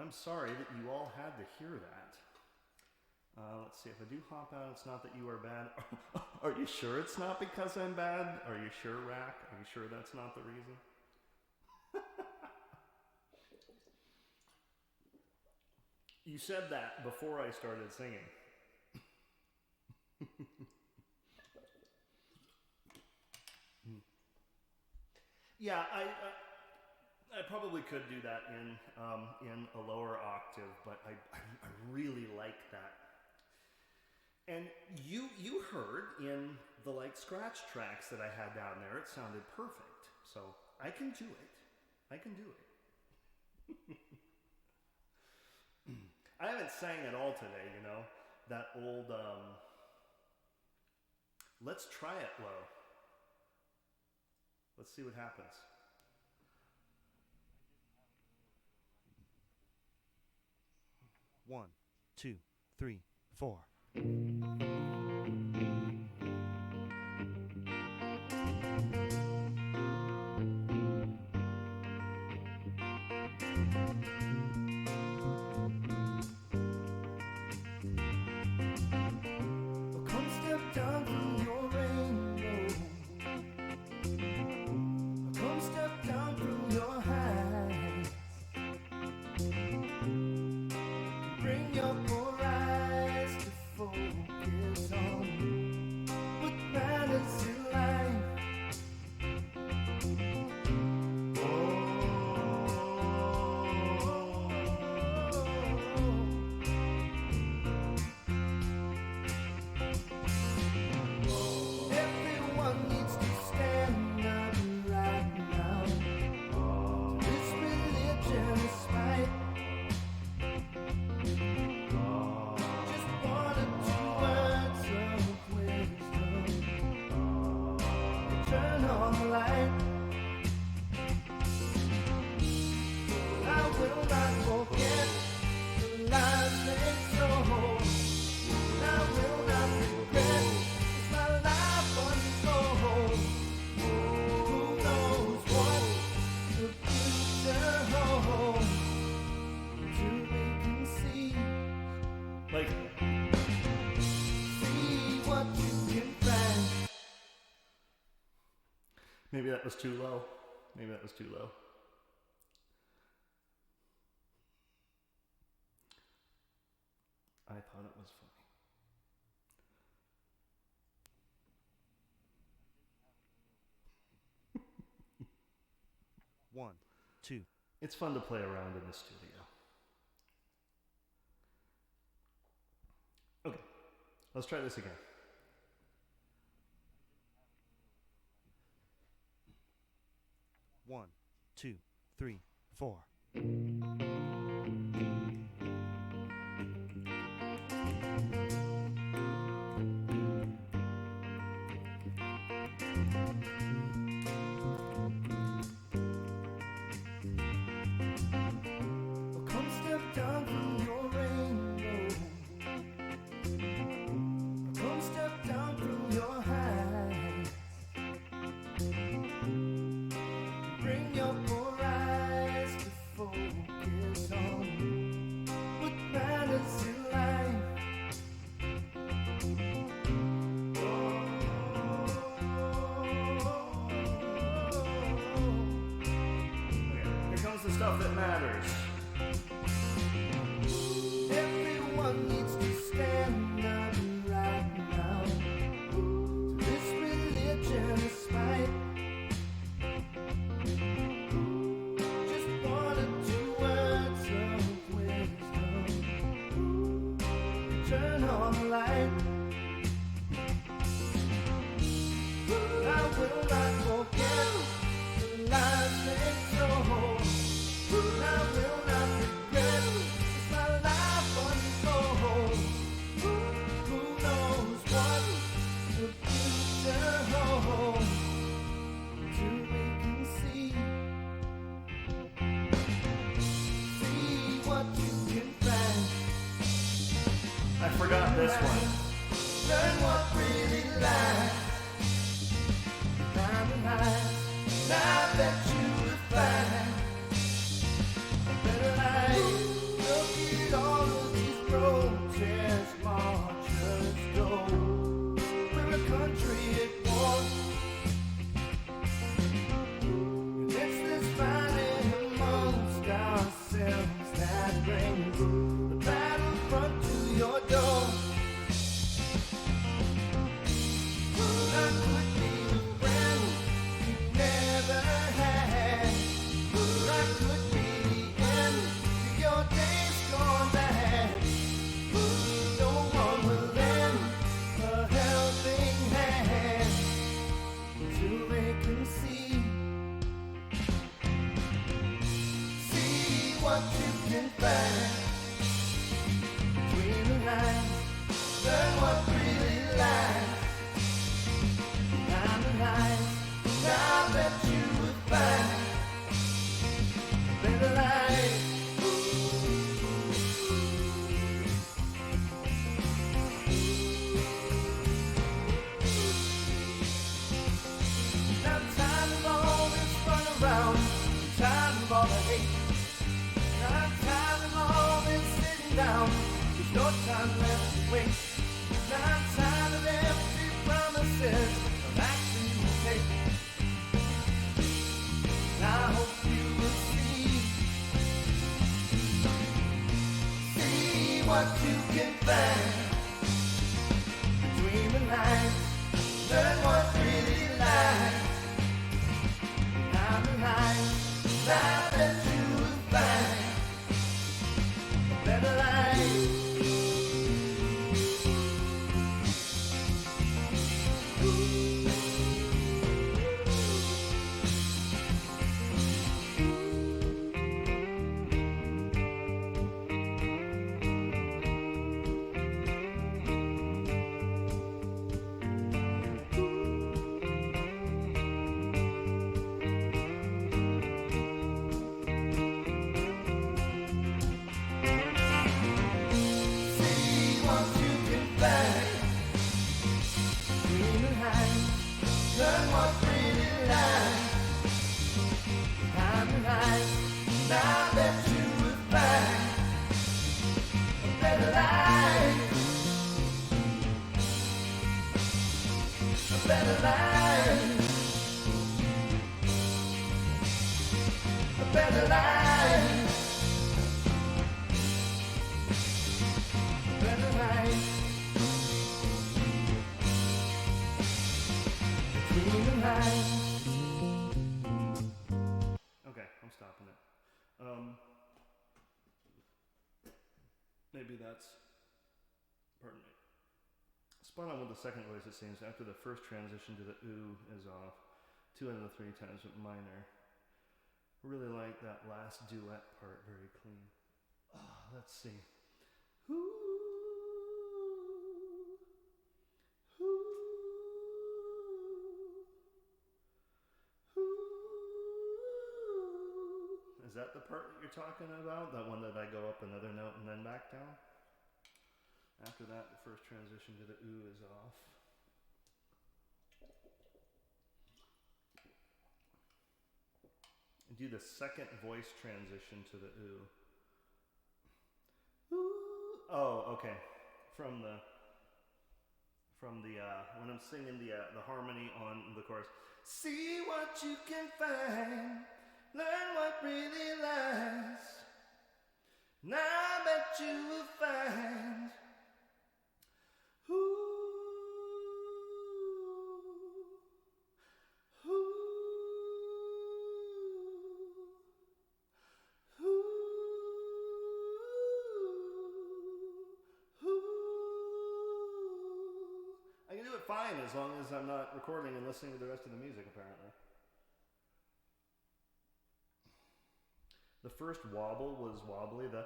I'm sorry that you all had to hear that. Let's see, if I do hop out, it's not that you are bad. Are you sure it's not because I'm bad? Are you sure, Rack? Are you sure that's not the reason? You said that before I started singing. Yeah, I probably could do that in a lower octave, but I really like that. And you heard in the like scratch tracks that I had down there, it sounded perfect. So I can do it. I can do it. I haven't sang at all today, you know, that old, let's try it low. Let's see what happens. One, two, three, four. Come step down from your rainbow. Come step down from your heights. Bring your poor eyes to focus on what matters in life. Everyone needs to stand up right now. This religion is right. Just one or two words of wisdom. Turn on the light. I will not forget the lives they told. I will not regret as my life unfolds. Who knows what the future holds? Till we can see, like, see what you can find. Maybe that was too low. Maybe that was too low. I thought it was funny. One, two. It's fun to play around in the studio. Okay, let's try this again. One, two, three, four. Come step down from your rainbow. Come step down from your heights. Bring your poor eyes to focus on what matters in life. Okay, here comes the stuff that matters. Everyone needs to stand up right now. This religion is right. Just one or two words of wisdom. Turn on the light. I will not forget the lives they told. I will not regret as my life unfolds. Who knows what the future holds? Till we can see what you can find. I forgot this one. Learn what really lies behind the lies. I bet you will find a better life. No time left to waste. Not time of empty promises of action you take. And I hope you will see what you can find between the lines. Learn what really lies behind the lines. I bet you will find a better life. Learn what really lies behind the lines. I bet you will find a better life. A better life. A better life. A better life. Okay, I'm stopping it. Maybe that's, pardon me. Spot on with the second voice, it seems. After the first transition to the ooh is off, 2 out of the 3 times with minor. Really like that last duet part, very clean. Let's see. Is that the part that you're talking about? That one that I go up another note and then back down? After that, the first transition to the ooh is off. And do the second voice transition to the ooh. Ooh. Oh, okay. From the when I'm singing the harmony on the chorus. See what you can find. Learn what really lies. Now I bet you will find. Ooh, ooh, ooh, ooh. I can do it fine as long as I'm not recording and listening to the rest of the music, apparently. The first wobble was wobbly, the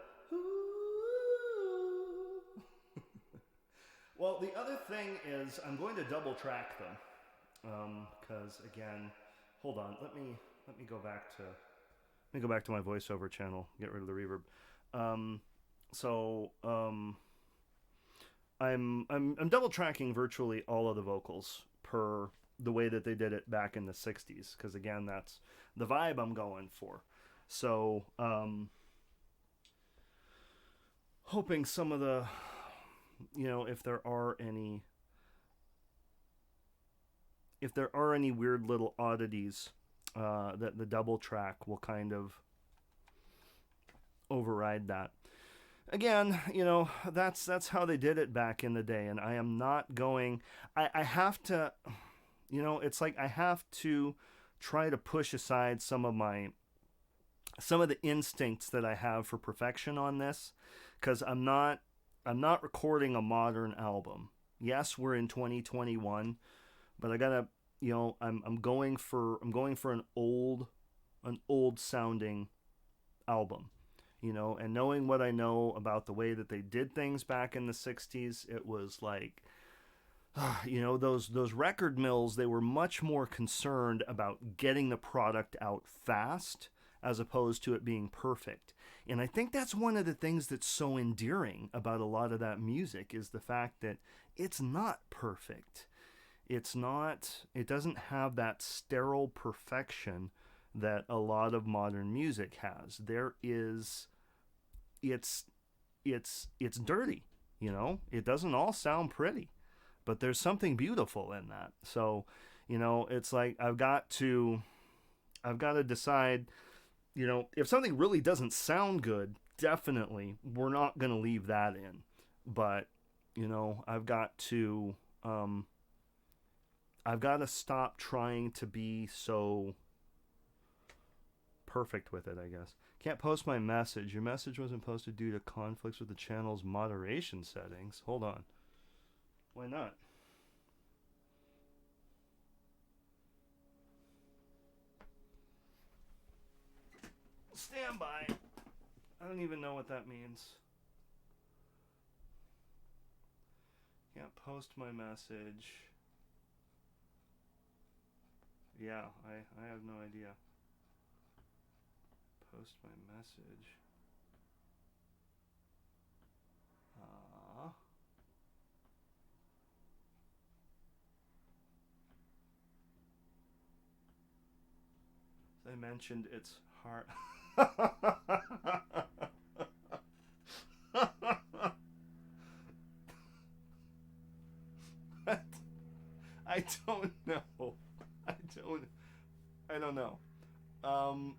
Well, the other thing is I'm going to double track them. Because again, hold on, let me go back to my voiceover channel, get rid of the reverb. I'm double tracking virtually all of the vocals per the way that they did it back in the 60s, because again, that's the vibe I'm going for. So, hoping some of the, if there are any weird little oddities, that the double track will kind of override that. Again, that's how they did it back in the day, and I am not going, I have to, it's like I have to try to push aside some of the instincts that I have for perfection on this, because I'm not recording a modern album. Yes, we're in 2021, but I gotta, I'm going for an old sounding album, and knowing what I know about the way that they did things back in the 60s, it was like, those record mills, they were much more concerned about getting the product out fast as opposed to it being perfect. And I think that's one of the things that's so endearing about a lot of that music, is the fact that it's not perfect. It doesn't have that sterile perfection that a lot of modern music has. It's dirty. You know, it doesn't all sound pretty, but there's something beautiful in that. So, you know, it's like I've got to decide, you know, if something really doesn't sound good, definitely we're not going to leave that in. But, you know, um I've got to stop trying to be so perfect with it, I guess. Can't post my message. Your message wasn't posted due to conflicts with the channel's moderation settings. Hold on. Why not? Stand by. I don't even know what that means. Can't post my message. Yeah, I have no idea. Post my message. As I mentioned, it's hard. I don't know. I don't. I don't know. Um,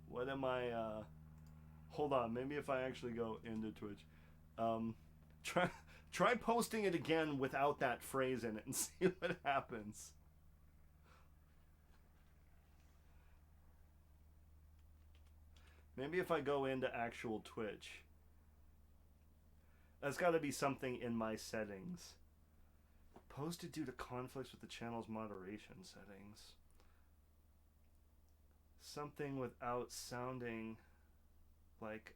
what am I? Hold on. Maybe if I actually go into Twitch, um, try try posting it again without that phrase in it and see what happens. Maybe if I go into actual Twitch, that's got to be something in my settings. Posted due to conflicts with the channel's moderation settings. Something without sounding like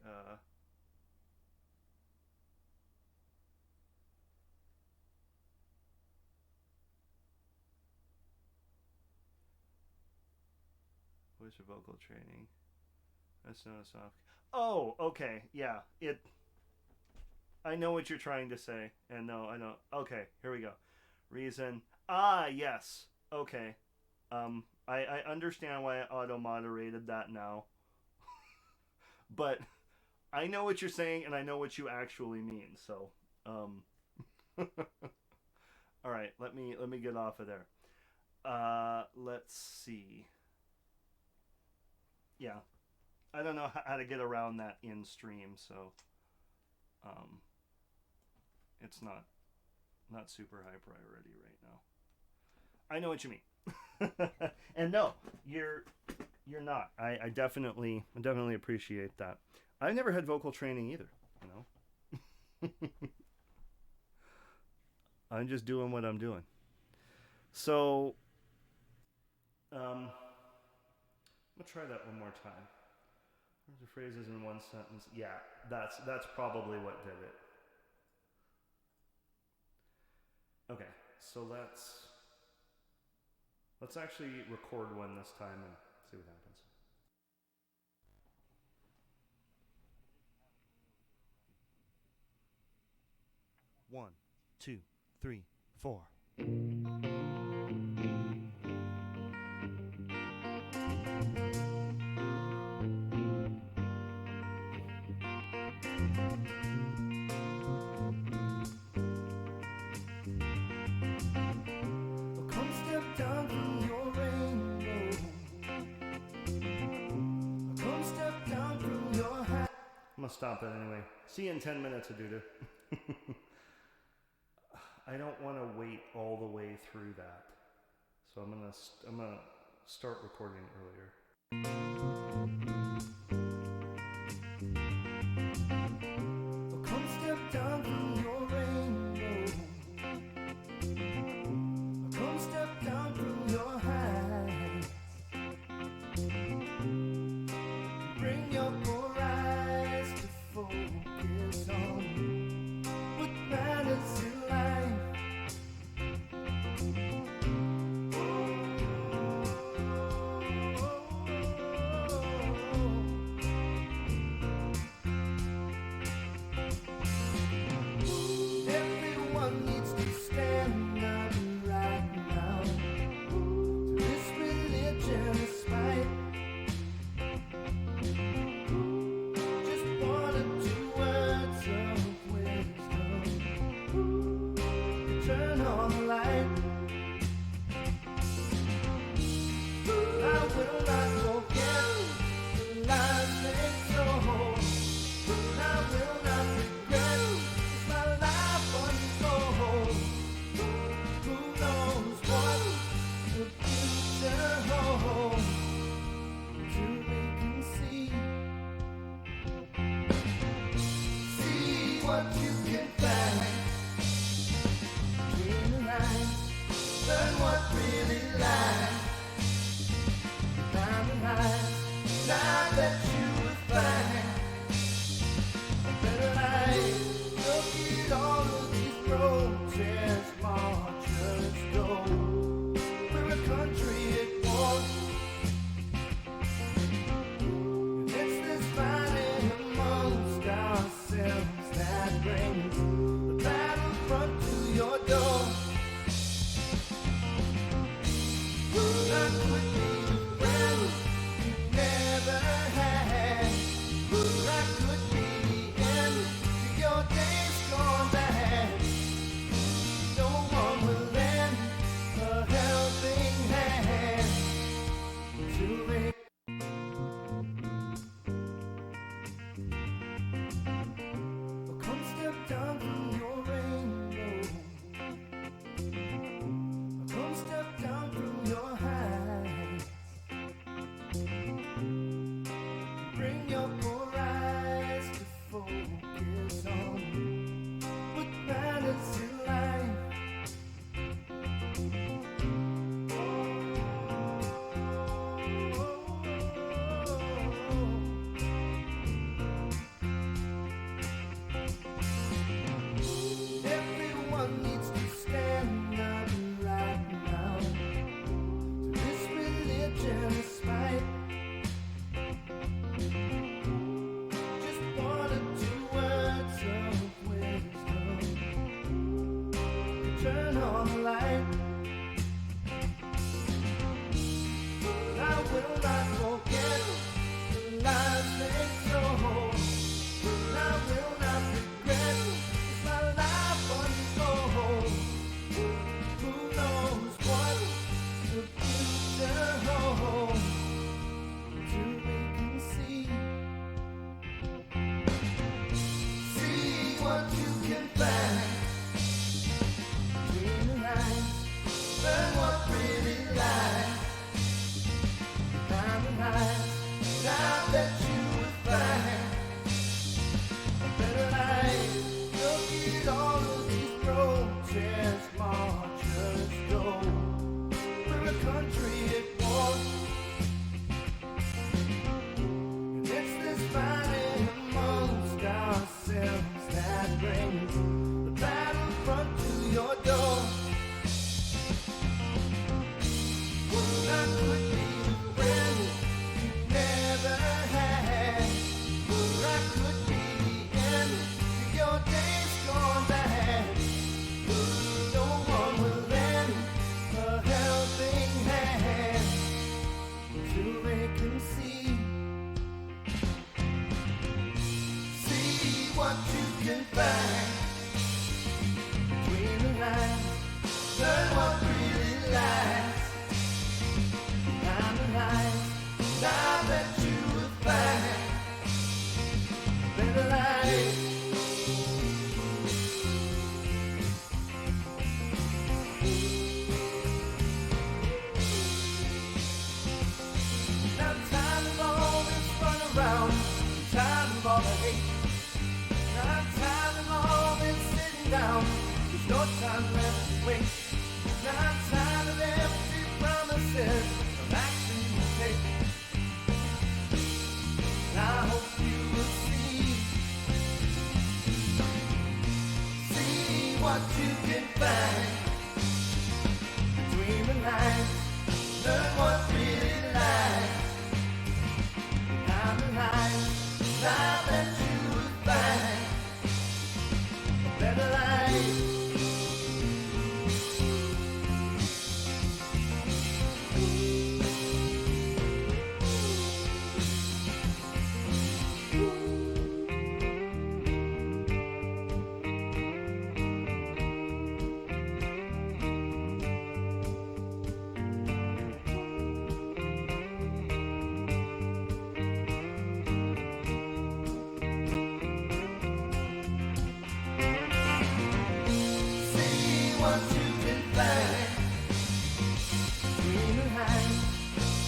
voice or vocal training. That's not a soft. Oh, okay, yeah. I know what you're trying to say, and no, I don't. Okay, here we go. Reason. Ah, yes. Okay. I understand why I auto moderated that now, but I know what you're saying, and I know what you actually mean. So, all right. Let me get off of there. Let's see. Yeah, I don't know how to get around that in stream, so um, it's not super high priority right now. I know what you mean, and no, you're not. I definitely appreciate that. I've never had vocal training either. You know, I'm just doing what I'm doing. So, I'm gonna try that one more time. The phrases in one sentence. Yeah, that's probably what did it. Okay, so let's actually record one this time and see what happens. One, two, three, four. Come step down from your rainbow. Come step down from your hat. I'm gonna stop it anyway. See you in 10 minutes, Aduda. I don't want to wait all the way through that, so I'm gonna start recording earlier. Come step down from your rainbow. Come step down from your heights. Bring your poor eyes to focus on what matters in life. what you can find between the lines. Learn what really lies behind the lines. Now that you will find a better life. Look at all of these protest marchers go. We're a country at war. It's this fighting amongst ourselves that brings the battlefront to your door. I could be the friend you never had. I could be the end to your days gone bad. No one will lend a helping hand to me. Come step down from your rainbow. Come step down from your heights. Bring your poor eyes to focus on what matters in life. Everyone needs to stand up right now to this religious fight. Just one or two words of wisdom. Turn on the light. I will not forget the lives they told. I will not regret my life unfolds. Who knows what the future holds? Till we can see what you can find between the lines. Learn what really lies behind the lines. Now that you will find a better life. Look at all of these protest marchers go. We're a country at war. And it's this fighting amongst ourselves that brings the battlefront to your door. I could be the friend you never had. I could be the end to your days gone bad. No one will lend a helping hand till they can see what you can find between the lines. Learn what really lies behind the lines. Now that you will find a better life. Now I'm tired of all this run around. I'm tired of all the hate. Now I'm tired of all this sitting down. There's no time left to waste. Now I'm tired of empty promises of action you take. And I hope you will see what you can find between the lines. Learn what really lies behind the lines. Now that you will find a better life.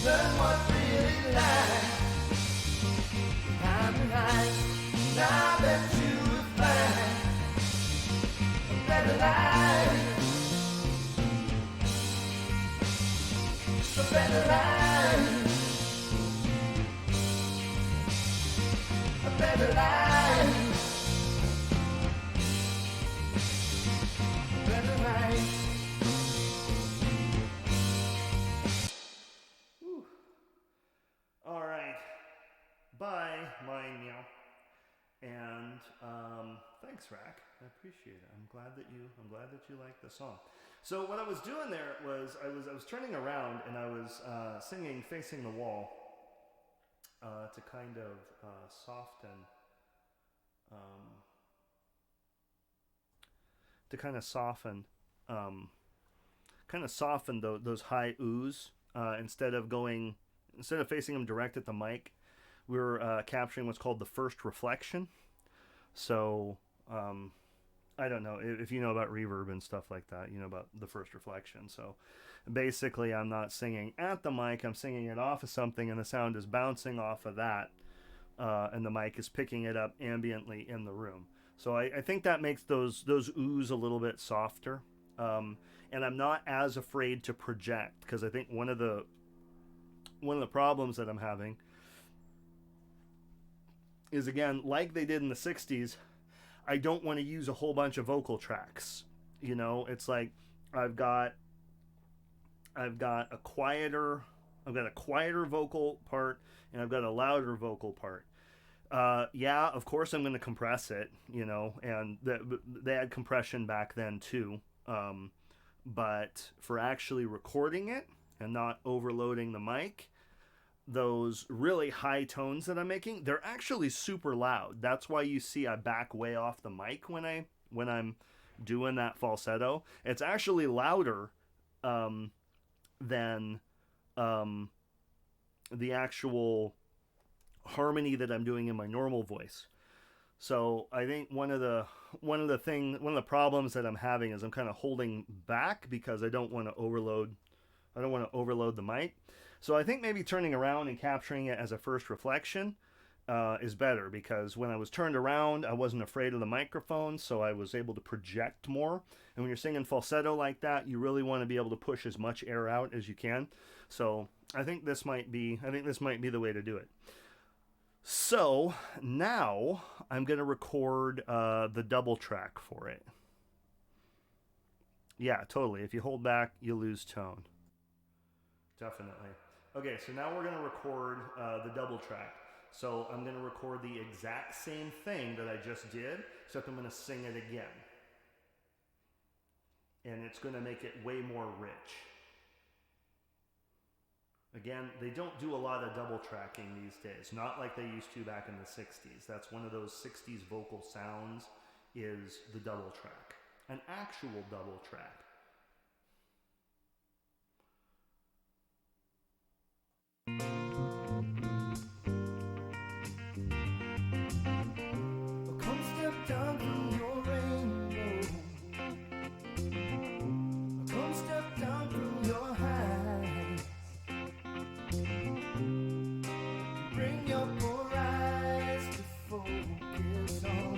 Learn what really lies behind the lines. Now that you will find a better life, a better life, a better life. All right. Bye, my meow. And thanks, Rack. I appreciate it. I'm glad that you like the song. So what I was doing there was I was turning around and I was singing facing the wall to kind of soften those high oohs instead of facing them direct at the mic. We were capturing what's called the first reflection. So I don't know if you know about reverb and stuff like that. You know about the first reflection. So basically, I'm not singing at the mic. I'm singing it off of something, and the sound is bouncing off of that, and the mic is picking it up ambiently in the room. So I think that makes those oohs a little bit softer. And I'm not as afraid to project, because I think one of the problems that I'm having is, again, like they did in the 60s, I don't want to use a whole bunch of vocal tracks. You know, it's like I've got a quieter vocal part, and I've got a louder vocal part. Yeah, of course I'm going to compress it, you know, and they had compression back then too. But for actually recording it and not overloading the mic, those really high tones that I'm making, they're actually super loud. That's why you see I back way off the mic when I'm doing that falsetto. It's actually louder than the actual harmony that I'm doing in my normal voice. So I think one of the problems that I'm having is I'm kind of holding back because I don't want to overload the mic. So I think maybe turning around and capturing it as a first reflection is better, because when I was turned around, I wasn't afraid of the microphone, so I was able to project more. And when you're singing falsetto like that, you really want to be able to push as much air out as you can. So I think this might be the way to do it. So now I'm going to record the double track for it. Yeah, totally. If you hold back, you lose tone. Definitely. Okay, so now we're going to record the double track. So I'm going to record the exact same thing that I just did, except I'm going to sing it again. And it's going to make it way more rich. Again, they don't do a lot of double tracking these days, not like they used to back in the 60s. That's one of those 60s vocal sounds, is the double track. An actual double track. Come step down from your rainbow. Come step down from your heights. Bring your poor eyes to focus on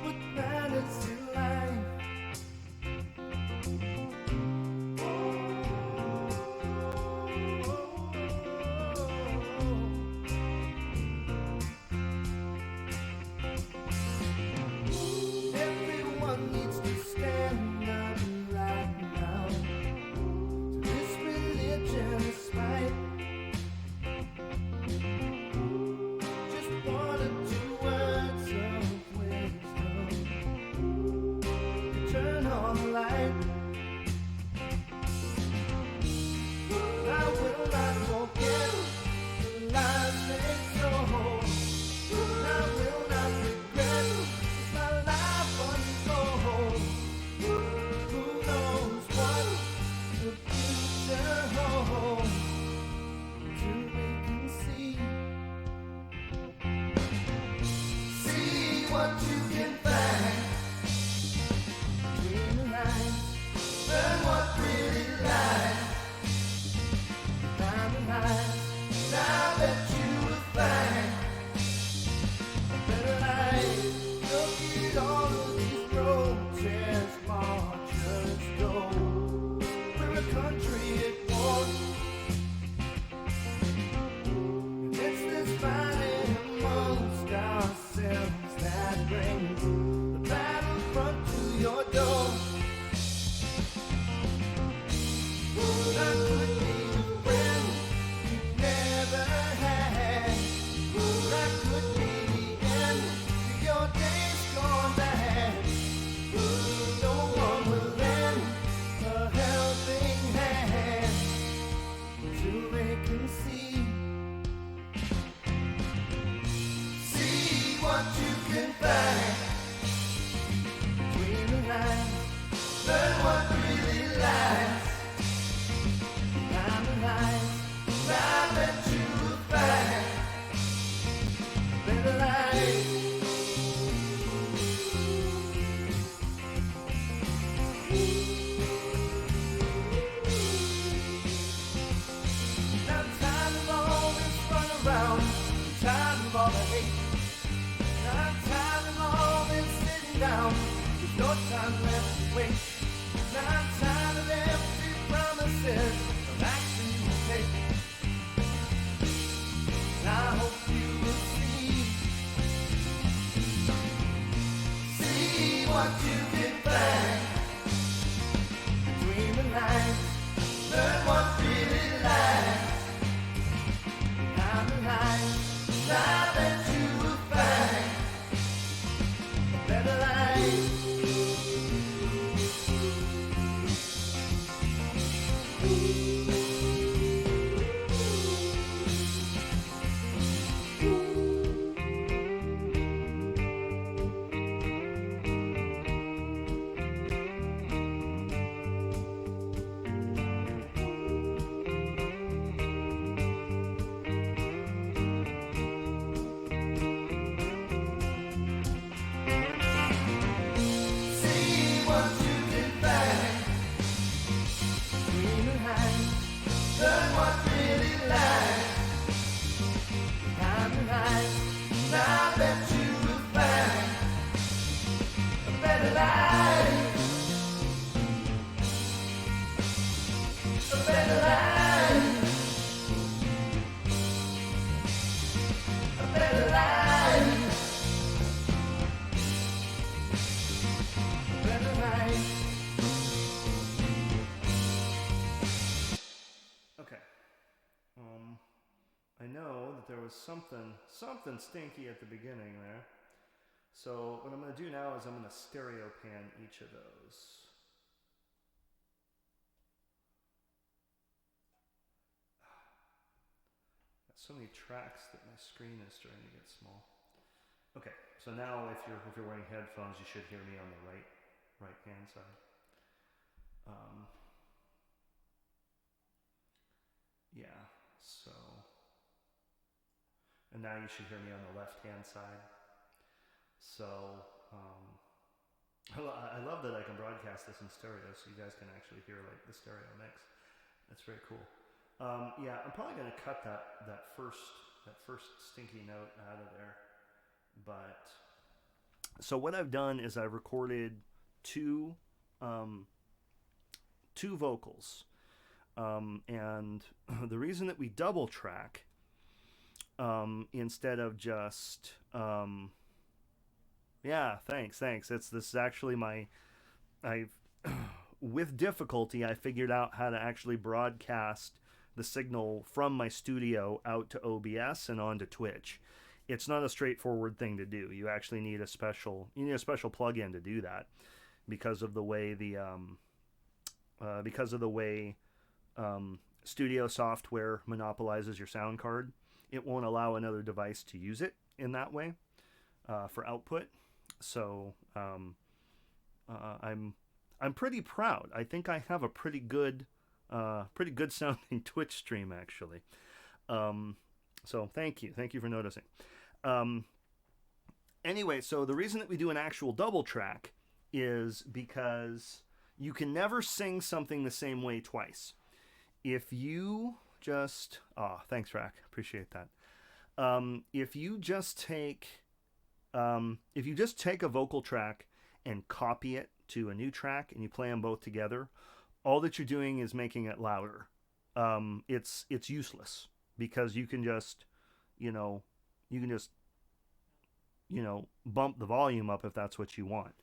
what matters in life. Everyone needs to stand up right now to this religion's fight. Just one or two words of wisdom. Turn on the light. I will not forget the lies they told. I will not regret as my life unfolds. Who knows what the future holds? Till we can see what you can find between the lines. Learn what really lies behind the lines. And I bet you will find a better life. Look at all of these protest marchers go. We're a country at war. what you can find between the lines. Learn what's really lies behind the lines. Now that you will find a better life. See what you can find between the lines. Learn what really lies behind the lines. Now that you will find a better life. A better life. A better life. A better life. Okay. I know that there was something stinky at the beginning there. So what I'm going to do now is I'm going to stereo pan each of those. Got so many tracks that my screen is starting to get small. Okay, so now if you're wearing headphones, you should hear me on the right hand side. Yeah, so, and now you should hear me on the left hand side. So I love that I can broadcast this in stereo, so you guys can actually hear like the stereo mix. That's very cool. Yeah, I'm probably going to cut that first stinky note out of there. But so what I've done is I've recorded two vocals, and the reason that we double track instead of just yeah, thanks. This is actually I've with difficulty I figured out how to actually broadcast the signal from my studio out to OBS and onto Twitch. It's not a straightforward thing to do. You actually need a special plug-in to do that because of the way studio software monopolizes your sound card. It won't allow another device to use it in that way for output. So I'm pretty proud. I think I have a pretty good sounding Twitch stream actually. So thank you for noticing. Anyway, so the reason that we do an actual double track is because you can never sing something the same way twice. If you just thanks Rack, appreciate that. If you just take a vocal track and copy it to a new track and you play them both together, all that you're doing is making it louder. It's useless because you can just bump the volume up if that's what you want.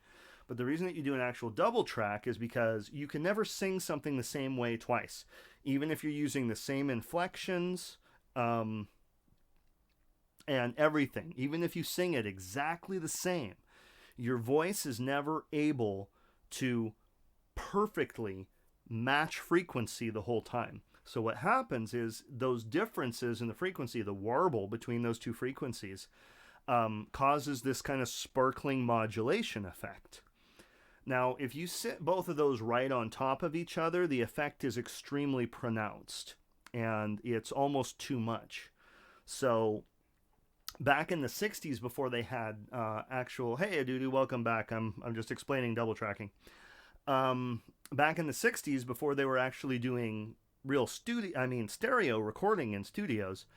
But the reason that you do an actual double track is because you can never sing something the same way twice. Even if you're using the same inflections and everything, even if you sing it exactly the same, your voice is never able to perfectly match frequency the whole time. So what happens is those differences in the frequency, the warble between those two frequencies, causes this kind of sparkling modulation effect. Now, if you sit both of those right on top of each other, the effect is extremely pronounced, and it's almost too much. So back in the 60s, before they had actual, hey, Adudu, welcome back. I'm just explaining double tracking. Back in the 60s, before they were actually doing real stereo recording in studios,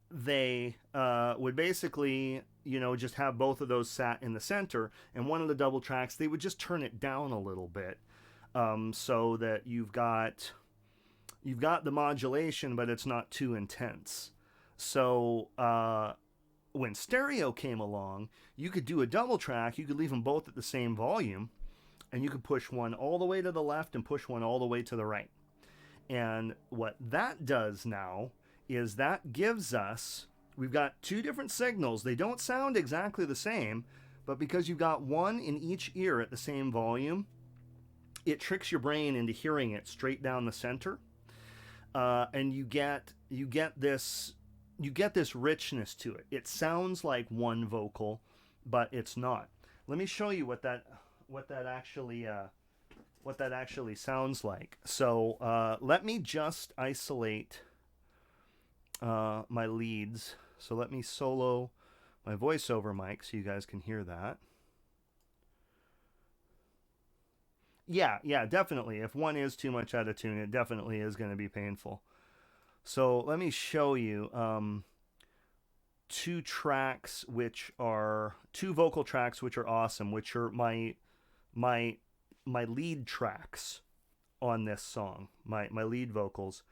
they would basically, just have both of those sat in the center, and one of the double tracks, they would just turn it down a little bit, so that you've got the modulation, but it's not too intense. So when stereo came along, you could do a double track. You could leave them both at the same volume, and you could push one all the way to the left and push one all the way to the right. And what that does now is that gives us, we've got two different signals. They don't sound exactly the same, but because you've got one in each ear at the same volume, it tricks your brain into hearing it straight down the center, and you get this richness to it. It sounds like one vocal, but it's not. Let me show you what that actually sounds like. So let me just isolate my leads. So let me solo my voiceover mic so you guys can hear that. Yeah, definitely. If one is too much out of tune, it definitely is going to be painful. So let me show you two vocal tracks which are awesome, which are my lead tracks on this song, my lead vocals.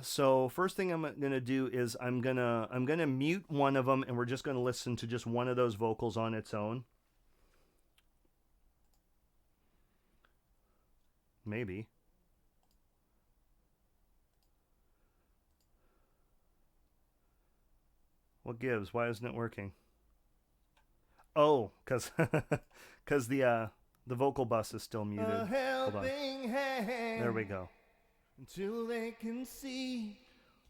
So first thing I'm gonna do is I'm gonna mute one of them, and we're just gonna listen to just one of those vocals on its own. Maybe. What gives? Why isn't it working? Oh, because the vocal bus is still muted. Hold on. There we go. Until they can see.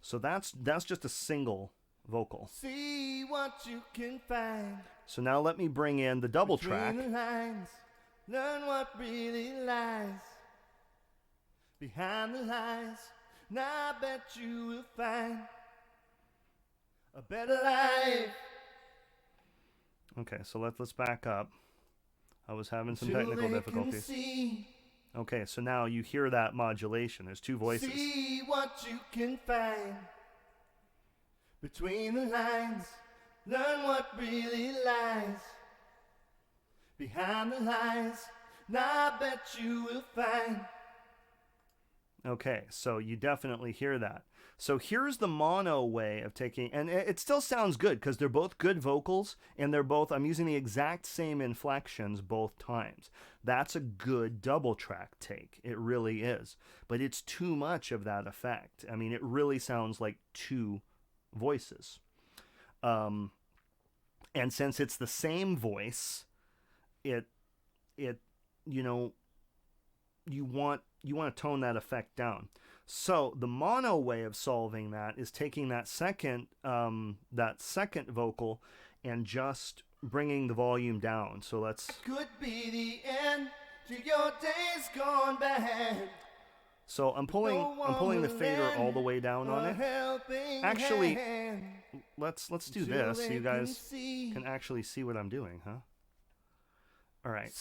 So that's just a single vocal. See what you can find. So now let me bring in the double track. Between the lines, learn what really lies behind the lies. Now I bet you will find a better life. Okay, so let's back up. I was having some technical difficulties. Okay, so now you hear that modulation. There's two voices. See what you can find between the lines. Learn what really lies behind the lies. Now I bet you will find. Okay, so you definitely hear that. So here's the mono way of taking, and it still sounds good because they're both good vocals, and they're both, I'm using the exact same inflections both times. That's a good double track take. It really is. But it's too much of that effect. I mean, it really sounds like two voices. And since it's the same voice, you want to tone that effect down. So the mono way of solving that is taking that second vocal and just bringing the volume down. So let's. Could be the end to your days gone bad. So I'm pulling the fader all the way down on it. Actually, let's do this so you guys can actually see what I'm doing, huh? All right,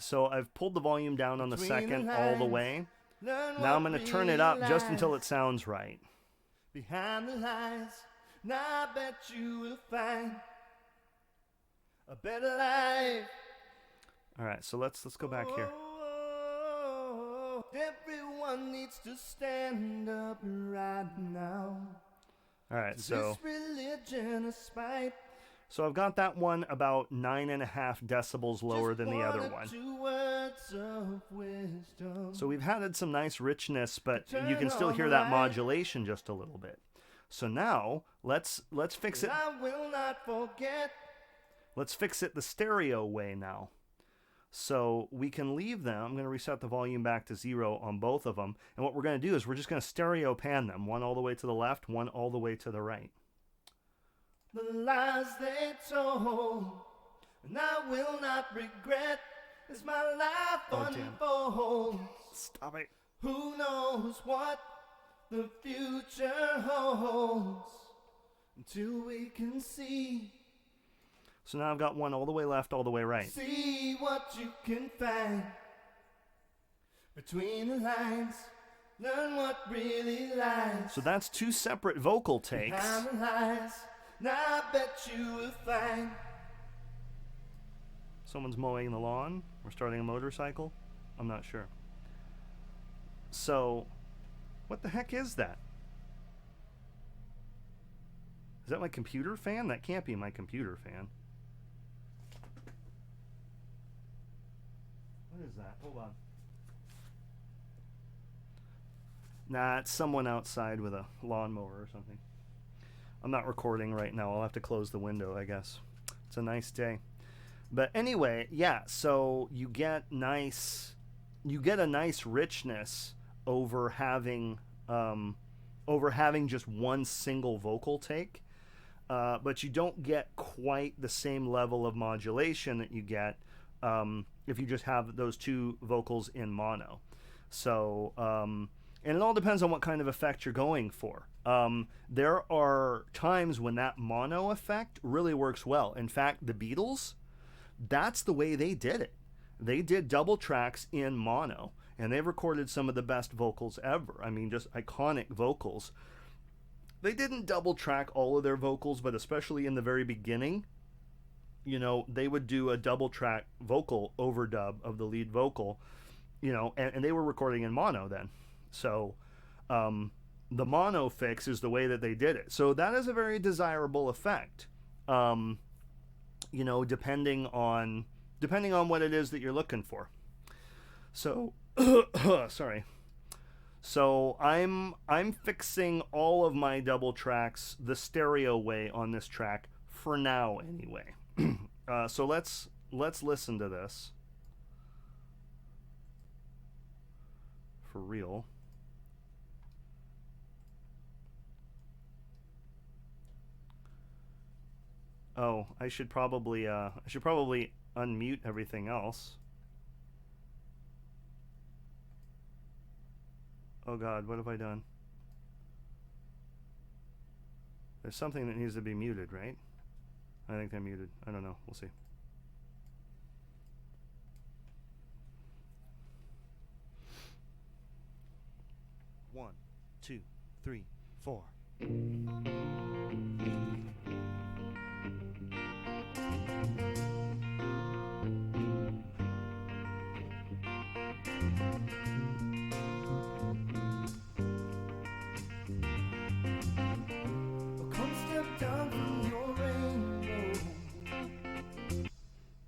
so I've pulled the volume down on the second all the way. Now I'm going to turn it up just until it sounds right. Behind the lies, now I bet you will find a better life. All right, so let's go back here. Everyone needs to stand up right now. All right, so this religion is spite. So I've got that one about 9.5 decibels lower than the other one. So we've added some nice richness, but you can still hear that modulation just a little bit. So now let's fix it. I will not forget. Let's fix it the stereo way now. So we can leave them. I'm going to reset the volume back to 0 on both of them. And what we're going to do is we're just going to stereo pan them. One all the way to the left, one all the way to the right. The lies they told, and I will not regret as my life unfolds. Stop it. Who knows what the future holds until we can see. So now I've got one all the way left, all the way right. See what you can find between the lines. Learn what really lies. So that's two separate vocal takes. Behind the lies. Now I bet you will find. Someone's mowing the lawn or starting a motorcycle. I'm not sure. So, what the heck is that? Is that my computer fan? That can't be my computer fan. What is that? Hold on. Nah, it's someone outside with a lawnmower or something. I'm not recording right now. I'll have to close the window, I guess. It's a nice day. But anyway, yeah, so you get a nice richness over having just one single vocal take. But you don't get quite the same level of modulation that you get if you just have those two vocals in mono. So, and it all depends on what kind of effect you're going for. There are times when that mono effect really works well. In fact, the Beatles, that's the way they did it. They did double tracks in mono, and they've recorded some of the best vocals ever. I mean, just iconic vocals. They didn't double track all of their vocals, but especially in the very beginning, you know, they would do a double track vocal overdub of the lead vocal, you know, and they were recording in mono then. So the mono fix is the way that they did it. So that is a very desirable effect, you know, depending on what it is that you're looking for. So, sorry. So I'm fixing all of my double tracks the stereo way on this track for now anyway. So let's listen to this for real. Oh, I should probably unmute everything else. Oh God, what have I done? There's something that needs to be muted, right? I think they're muted. I don't know. We'll see. One, two, three, four.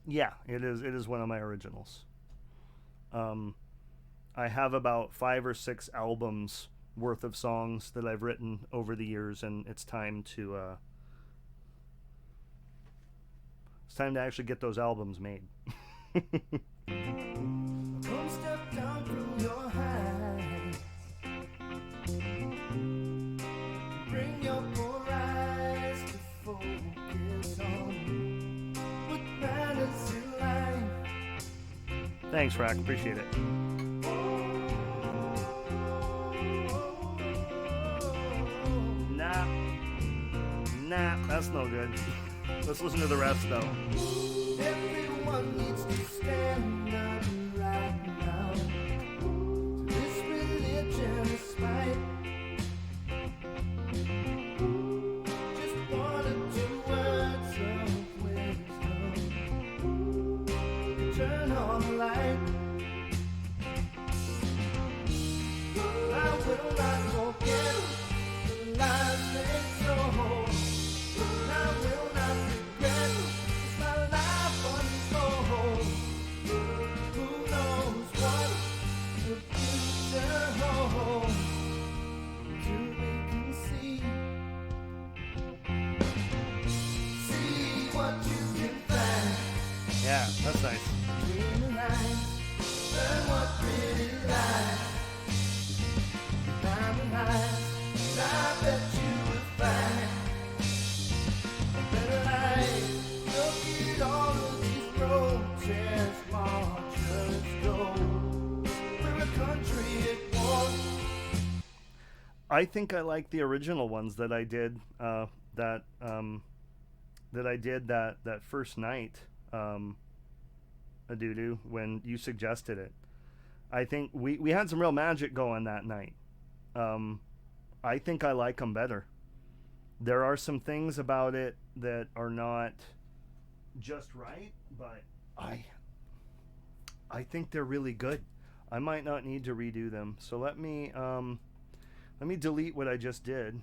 Yeah, it is one of my originals. I have about 5 or 6 albums worth of songs that I've written over the years, and it's time to actually get those albums made. Come step down from your heights. Bring your poor eyes to focus on what matters in life. Thanks, Rack. Appreciate it. Nah, that's no good. Let's listen to the rest, though. Everyone needs to stand up right now. This religion is right. Just one or two words of wisdom. Turn on the light. I will not forget the lies they told. Yeah, that's nice. I think I like the original ones that I did that I did that first night, Adudu, when you suggested it. I think we had some real magic going that night. I think I like them better. There are some things about it that are not just right, but I think they're really good. I might not need to redo them. So let me delete what I just did.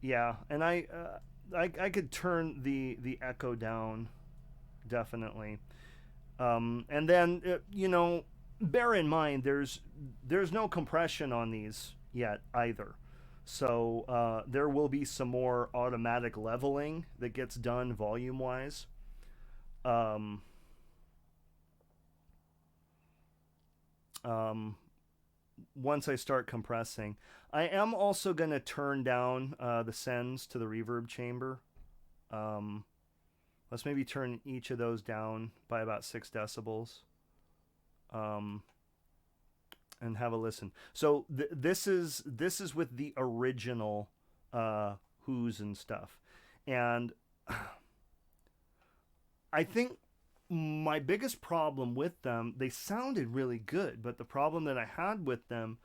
Yeah, and I could turn the echo down definitely. And then bear in mind there's no compression on these yet either. So there will be some more automatic leveling that gets done volume wise. Um, um, Once I start compressing, I am also going to turn down the sends to the reverb chamber. Um, let's maybe turn each of those down by about 6 decibels. Um, and have a listen. So this is with the original Who's and stuff, and I think my biggest problem with them, they sounded really good, but the problem that I had with them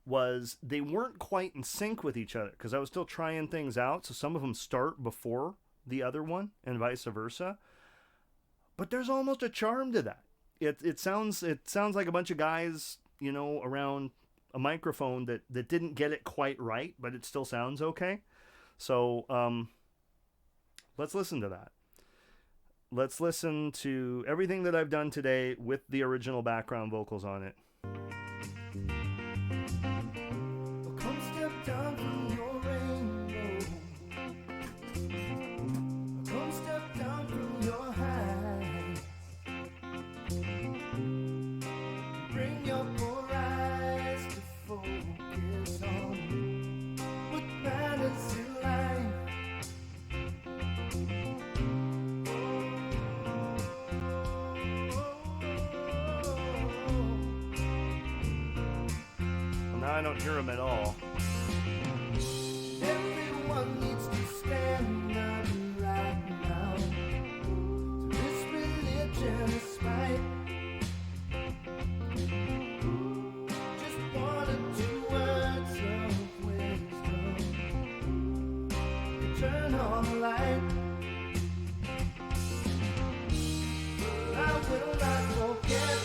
was they weren't quite in sync with each other because I was still trying things out. So some of them start before the other one and vice versa. But there's almost a charm to that. It sounds like a bunch of guys, around a microphone that didn't get it quite right, but it still sounds okay. So let's listen to that. Let's listen to everything that I've done today with the original background vocals on it. Come step down from your rainbow. Come step down from your high. Bring your poor eyes to focus on what matters in life. Now I don't hear them at all. Everyone needs to stand up right now to this religion spite. Just one or two words of wisdom. Turn on the light. I will not forget.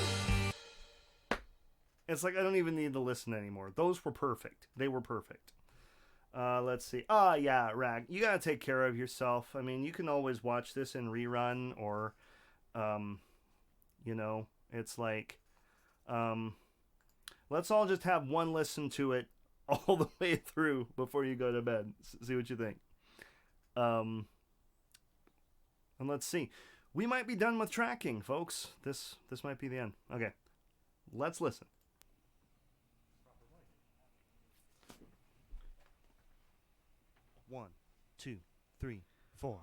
It's like I don't even need to listen anymore. Those were perfect. They were perfect. Let's see. Yeah, Rag. You gotta take care of yourself. I mean, you can always watch this in rerun or, it's like, let's all just have one listen to it all the way through before you go to bed. See what you think. And let's see. We might be done with tracking, folks. This might be the end. Okay. Let's listen. 1, 2, 3, 4.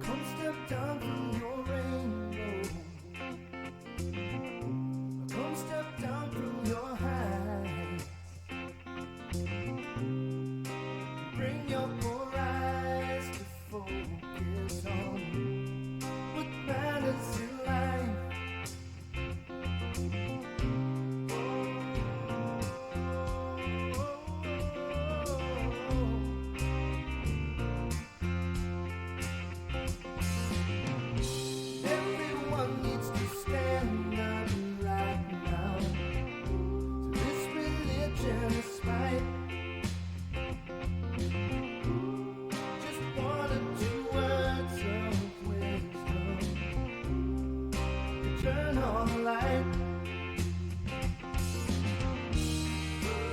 Come step down from your rainbow. Come step down from your high. Bring your poor eyes to focus on what matters in life. Everyone needs to stand up right now to this religion spite. Just one or two words of wisdom. Turn on the light.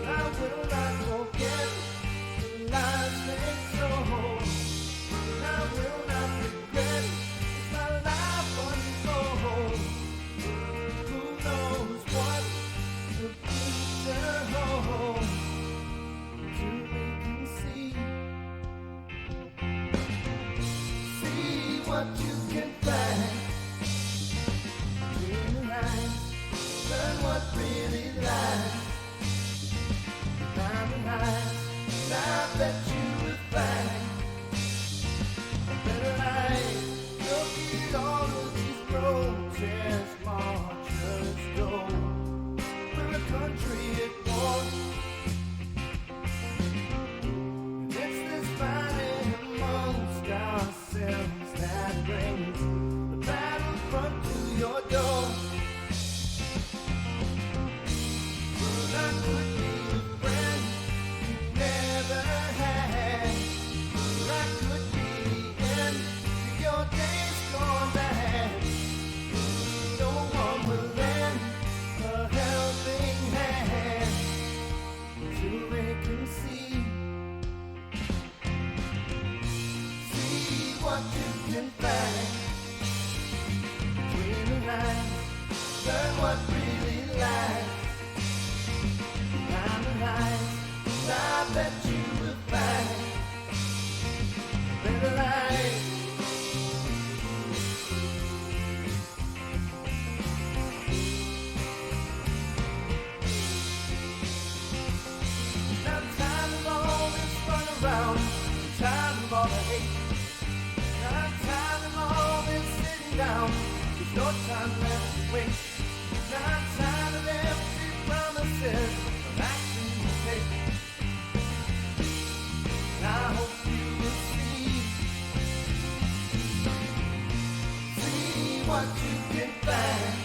I will not forget the lies they told. I will not regret as my life unfolds. Who knows what the future holds? Till we can see what you can find. In the light, learn what really lies. Behind the lies, I bet you will find a better life. Look at all of these protest marchers go. We're a country at war. It's now. There's no time left to waste. Not time of empty promises or actions you take. And I hope you will see what you can find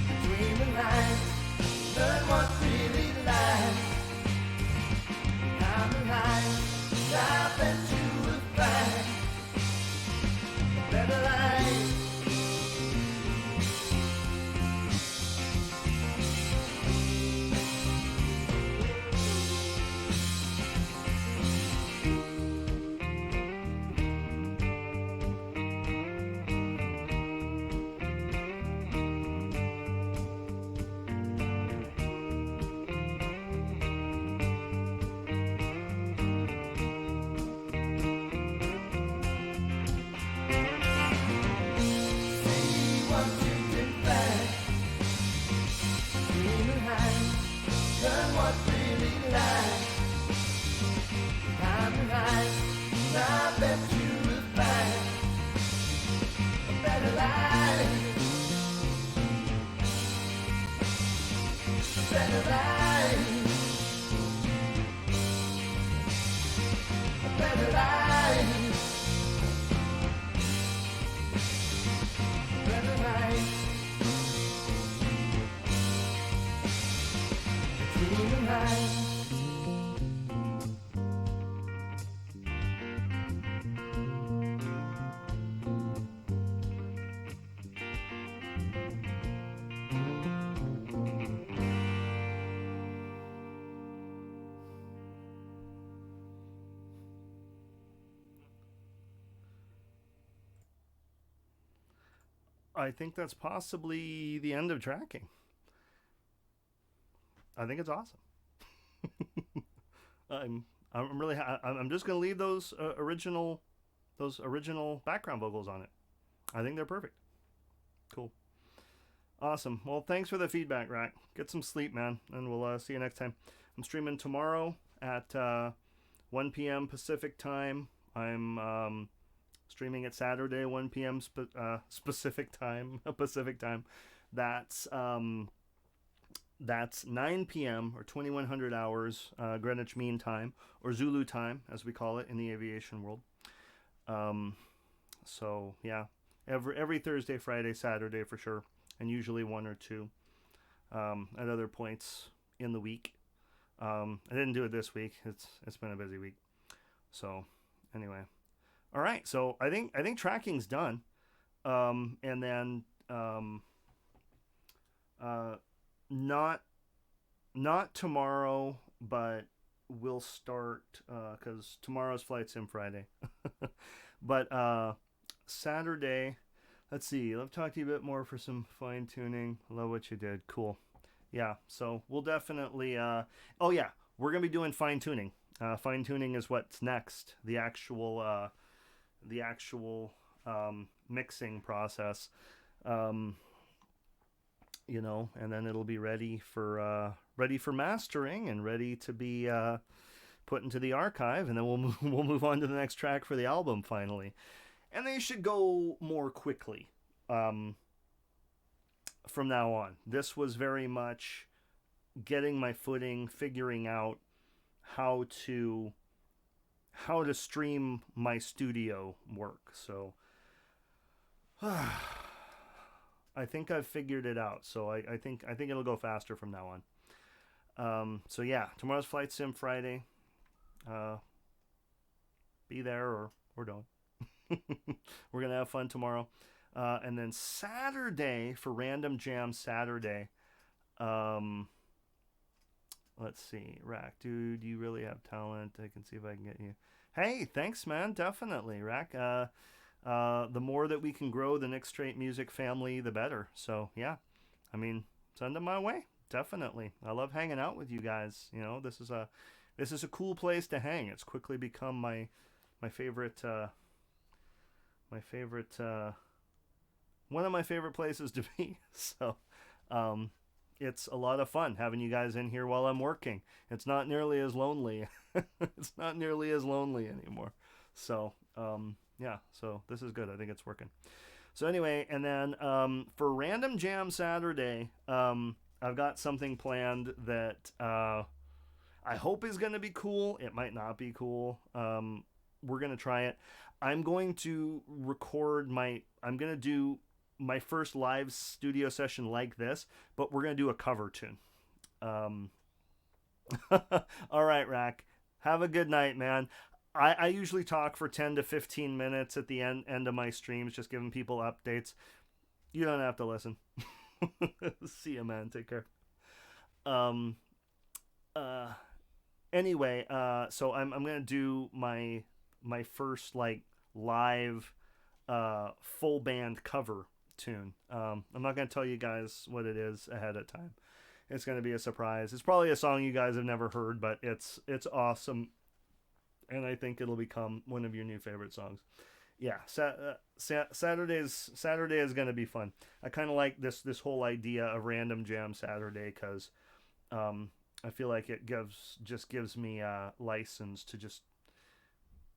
between the lines. Learn what really lies behind the lines. I bet you will find a better life. I think that's possibly the end of tracking. I think it's awesome. I'm really I'm just gonna leave those original background vocals on it. I think they're perfect. Cool. Awesome. Well, thanks for the feedback, Rack. Get some sleep, man, and we'll see you next time. I'm streaming tomorrow at 1 p.m. Pacific time. I'm streaming at Saturday 1 p.m. Pacific time. That's 9 p.m. or 2100 hours Greenwich Mean Time, or Zulu time, as we call it in the aviation world. So yeah, every Thursday, Friday, Saturday for sure, and usually one or two at other points in the week. I didn't do it this week. It's been a busy week. So anyway, all right. So I think tracking's done, and then not tomorrow, but we'll start because tomorrow's Flight Sim Friday. But Saturday, let's see. I'll talk to you a bit more for some fine tuning. Love what you did. Cool. Yeah. So we'll definitely. Oh yeah, we're gonna be doing fine tuning. Fine tuning is what's next. The actual mixing process. You know, and then it'll be ready for mastering and ready to be put into the archive, and then we'll move on to the next track for the album finally, and they should go more quickly from now on. This was very much getting my footing, figuring out how to stream my studio work. So I think I've figured it out. So I think it'll go faster from now on. So yeah, tomorrow's Flight Sim Friday. Be there or don't. We're gonna have fun tomorrow. And then Saturday for Random Jam Saturday. Let's see, Rack, dude, you really have talent. I can see if I can get you. Hey, thanks, man. Definitely, Rack. The more that we can grow the Nick Straight Music family, the better. So yeah, I mean, send them my way. Definitely. I love hanging out with you guys. You know, this is a cool place to hang. It's quickly become my favorite one of my favorite places to be. So it's a lot of fun having you guys in here while I'm working. It's not nearly as lonely. It's not nearly as lonely anymore. So yeah, so this is good. I think it's working. So anyway, and then for Random Jam Saturday, I've got something planned that I hope is going to be cool. It might not be cool. We're going to try it. I'm going to record I'm going to do my first live studio session like this, but we're going to do a cover tune. All right, Rack. Have a good night, man. I usually talk for 10 to 15 minutes at the end of my streams, just giving people updates. You don't have to listen. See you, man. Take care. Um, uh, anyway, so I'm gonna do my first like live full band cover tune. I'm not gonna tell you guys what it is ahead of time. It's gonna be a surprise. It's probably a song you guys have never heard, but it's awesome, and I think it'll become one of your new favorite songs. Yeah, Saturday is gonna be fun. I kind of like this whole idea of Random Jam Saturday because I feel like it gives me a license to just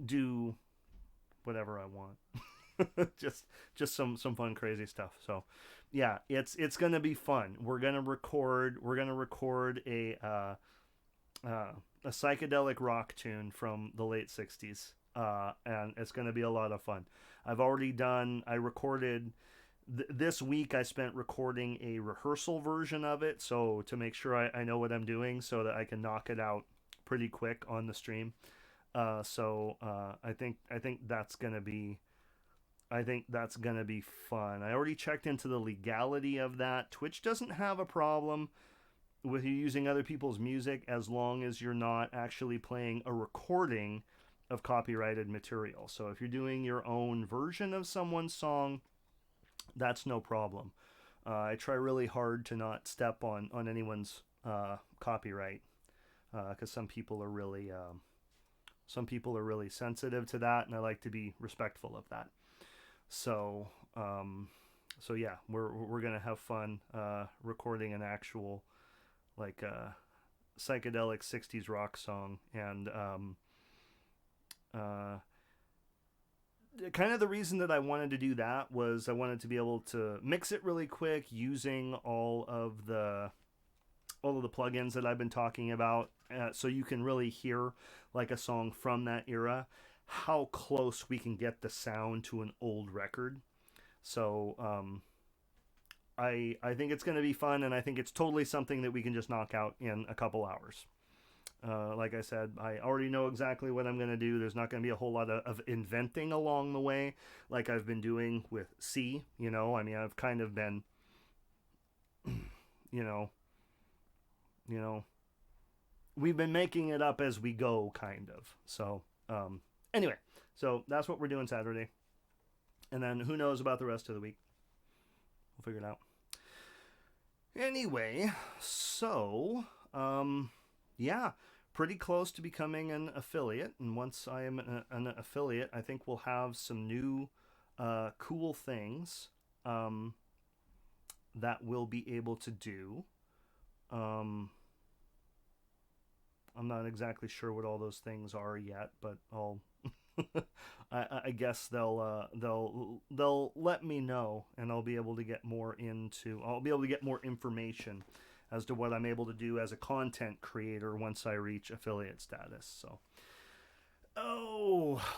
do whatever I want. just some fun crazy stuff. So yeah, it's gonna be fun. We're gonna record a psychedelic rock tune from the late 60s, and it's gonna be a lot of fun. I recorded this week. I spent recording a rehearsal version of it, so to make sure I know what I'm doing so that I can knock it out pretty quick on the stream. I think that's gonna be fun. I already checked into the legality of that. Twitch doesn't have a problem with you using other people's music as long as you're not actually playing a recording of copyrighted material. So if you're doing your own version of someone's song, that's no problem. I try really hard to not step on anyone's copyright because some people are really sensitive to that, and I like to be respectful of that. So yeah, we're gonna have fun recording an actual like psychedelic 60s rock song, and kind of the reason that I wanted to do that was I wanted to be able to mix it really quick using all of the plugins that I've been talking about, so you can really hear like a song from that era, how close we can get the sound to an old record. So I think it's going to be fun, and I think it's totally something that we can just knock out in a couple hours. Like I said, I already know exactly what I'm going to do. There's not going to be a whole lot of inventing along the way like I've been doing with C. I mean, I've kind of been, you know, we've been making it up as we go, kind of. So, anyway, so that's what we're doing Saturday. And then who knows about the rest of the week. We'll figure it out. Anyway, so, yeah, pretty close to becoming an affiliate. And once I am an affiliate, I think we'll have some new cool things that we'll be able to do. I'm not exactly sure what all those things are yet, but I'll I guess they'll let me know, and I'll be able to get more information as to what I'm able to do as a content creator once I reach affiliate status. So,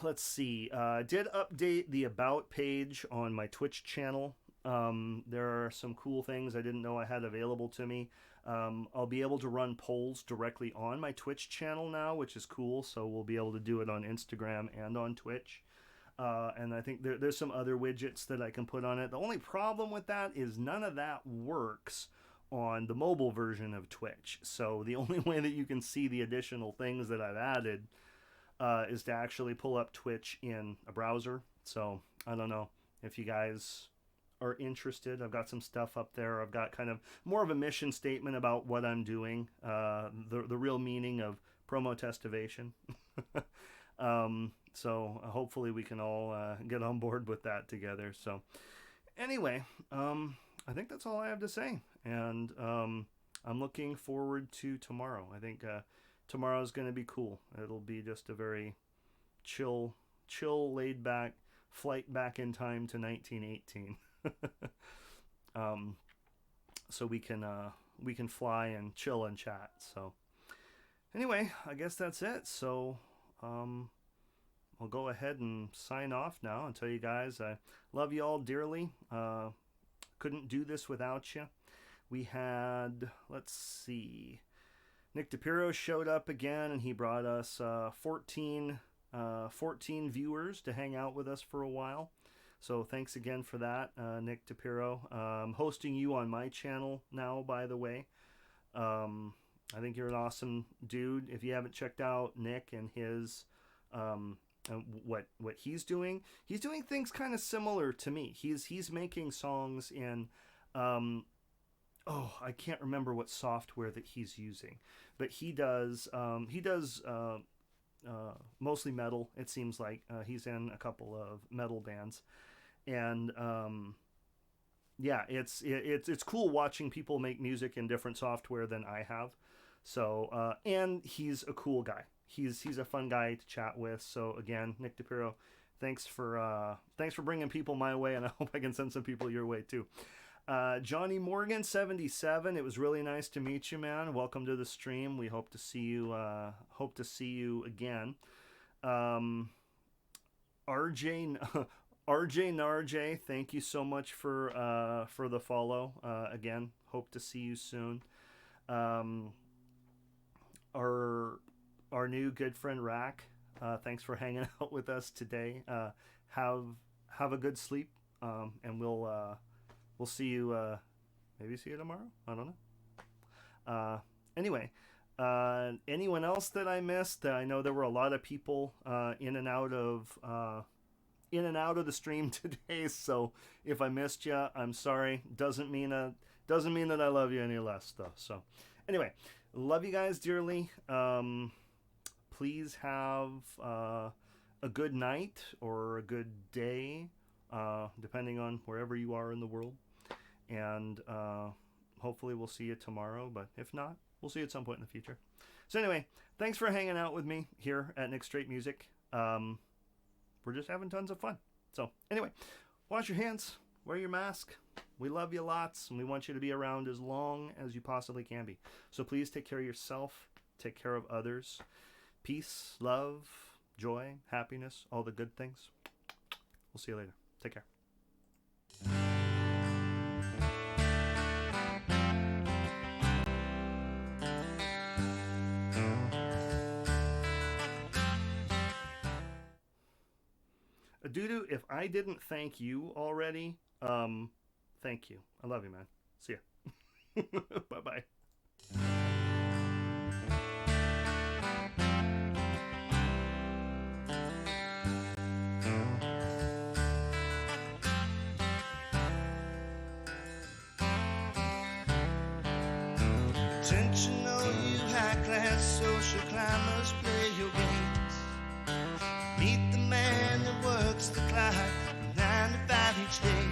let's see. I did update the about page on my Twitch channel. There are some cool things I didn't know I had available to me. I'll be able to run polls directly on my Twitch channel now, which is cool. So we'll be able to do it on Instagram and on Twitch. And I think there's some other widgets that I can put on it. The only problem with that is none of that works on the mobile version of Twitch. So the only way that you can see the additional things that I've added is to actually pull up Twitch in a browser. So I don't know if you guys are interested. I've got some stuff up there. I've got kind of more of a mission statement about what I'm doing, the real meaning of promo testivation. So hopefully we can all get on board with that together. So anyway, I think that's all I have to say. And I'm looking forward to tomorrow. I think tomorrow is going to be cool. It'll be just a very chill, laid back flight back in time to 1918. So we can fly and chill and chat. So anyway, I guess that's it. So I'll go ahead and sign off now and tell you guys I love you all dearly. Couldn't do this without you. We had, let's see, Nick DePiro showed up again, and he brought us 14 viewers to hang out with us for a while. So thanks again for that, Nick DePiro. I'm hosting you on my channel now, by the way. I think you're an awesome dude. If you haven't checked out Nick and his what he's doing things kind of similar to me. He's making songs in I can't remember what software that he's using, but he does mostly metal. It seems like he's in a couple of metal bands, and yeah, it's cool watching people make music in different software than I have. So and he's a cool guy. He's a fun guy to chat with. So again, Nick DePiro, thanks for bringing people my way, and I hope I can send some people your way too. Johnny Morgan 77, it was really nice to meet you, man. Welcome to the stream. We hope to see you again. RJ Narj, thank you so much for the follow. Again, hope to see you soon. Our new good friend Rack, thanks for hanging out with us today. Have a good sleep, and we'll see you, maybe see you tomorrow. I don't know. Anyway, anyone else that I missed? I know there were a lot of people in and out of the stream today. So if I missed you, I'm sorry. Doesn't mean that I love you any less, though. So anyway, love you guys dearly. Please have a good night or a good day, depending on wherever you are in the world. And hopefully we'll see you tomorrow. But if not, we'll see you at some point in the future. So anyway, thanks for hanging out with me here at Nick Straight Music. We're just having tons of fun. So anyway, wash your hands, wear your mask. We love you lots, and we want you to be around as long as you possibly can be. So please take care of yourself, take care of others. Peace, love, joy, happiness, all the good things. We'll see you later. Take care. Adudu, if I didn't thank you already, thank you. I love you, man. See ya. Bye-bye. Intentional, you high-class social climbers, play your games. Meet the man that works the clock from 9 to 5 each day.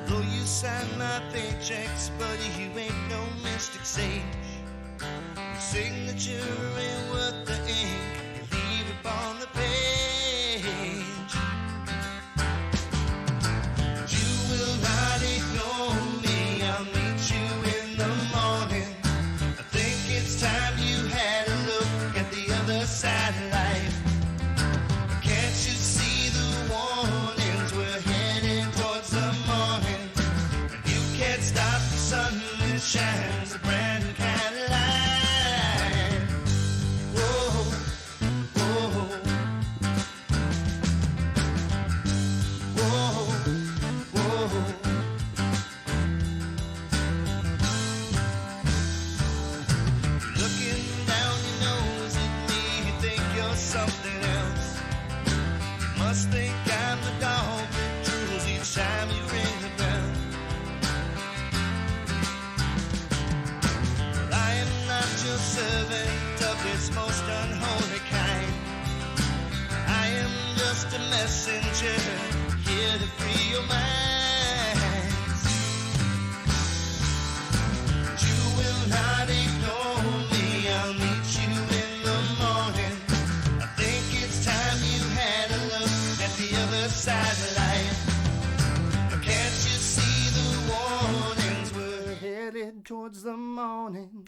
Though you sign my paychecks, buddy, you ain't no mystic sage. Your signature ain't worth the ink you leave upon the page. You will not ignore me, I'll meet you in the morning. I think it's time you had a look at the other side of life. Can't you see the warnings? We're heading towards the morning, and you can't stop the sun that shines a brand new kind of light. Whoa, whoa, whoa, whoa. Looking down your nose at me, you think you're something else. You must think I'm the dog that drools each time you ring the bell. Well, I am not your servant of its most unholy kind. I am just a messenger here to free your minds. You will not ignore me, I'll meet you in the morning. I think towards the morning.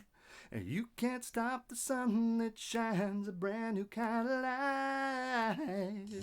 And you can't stop the sun that shines a brand new kind of light.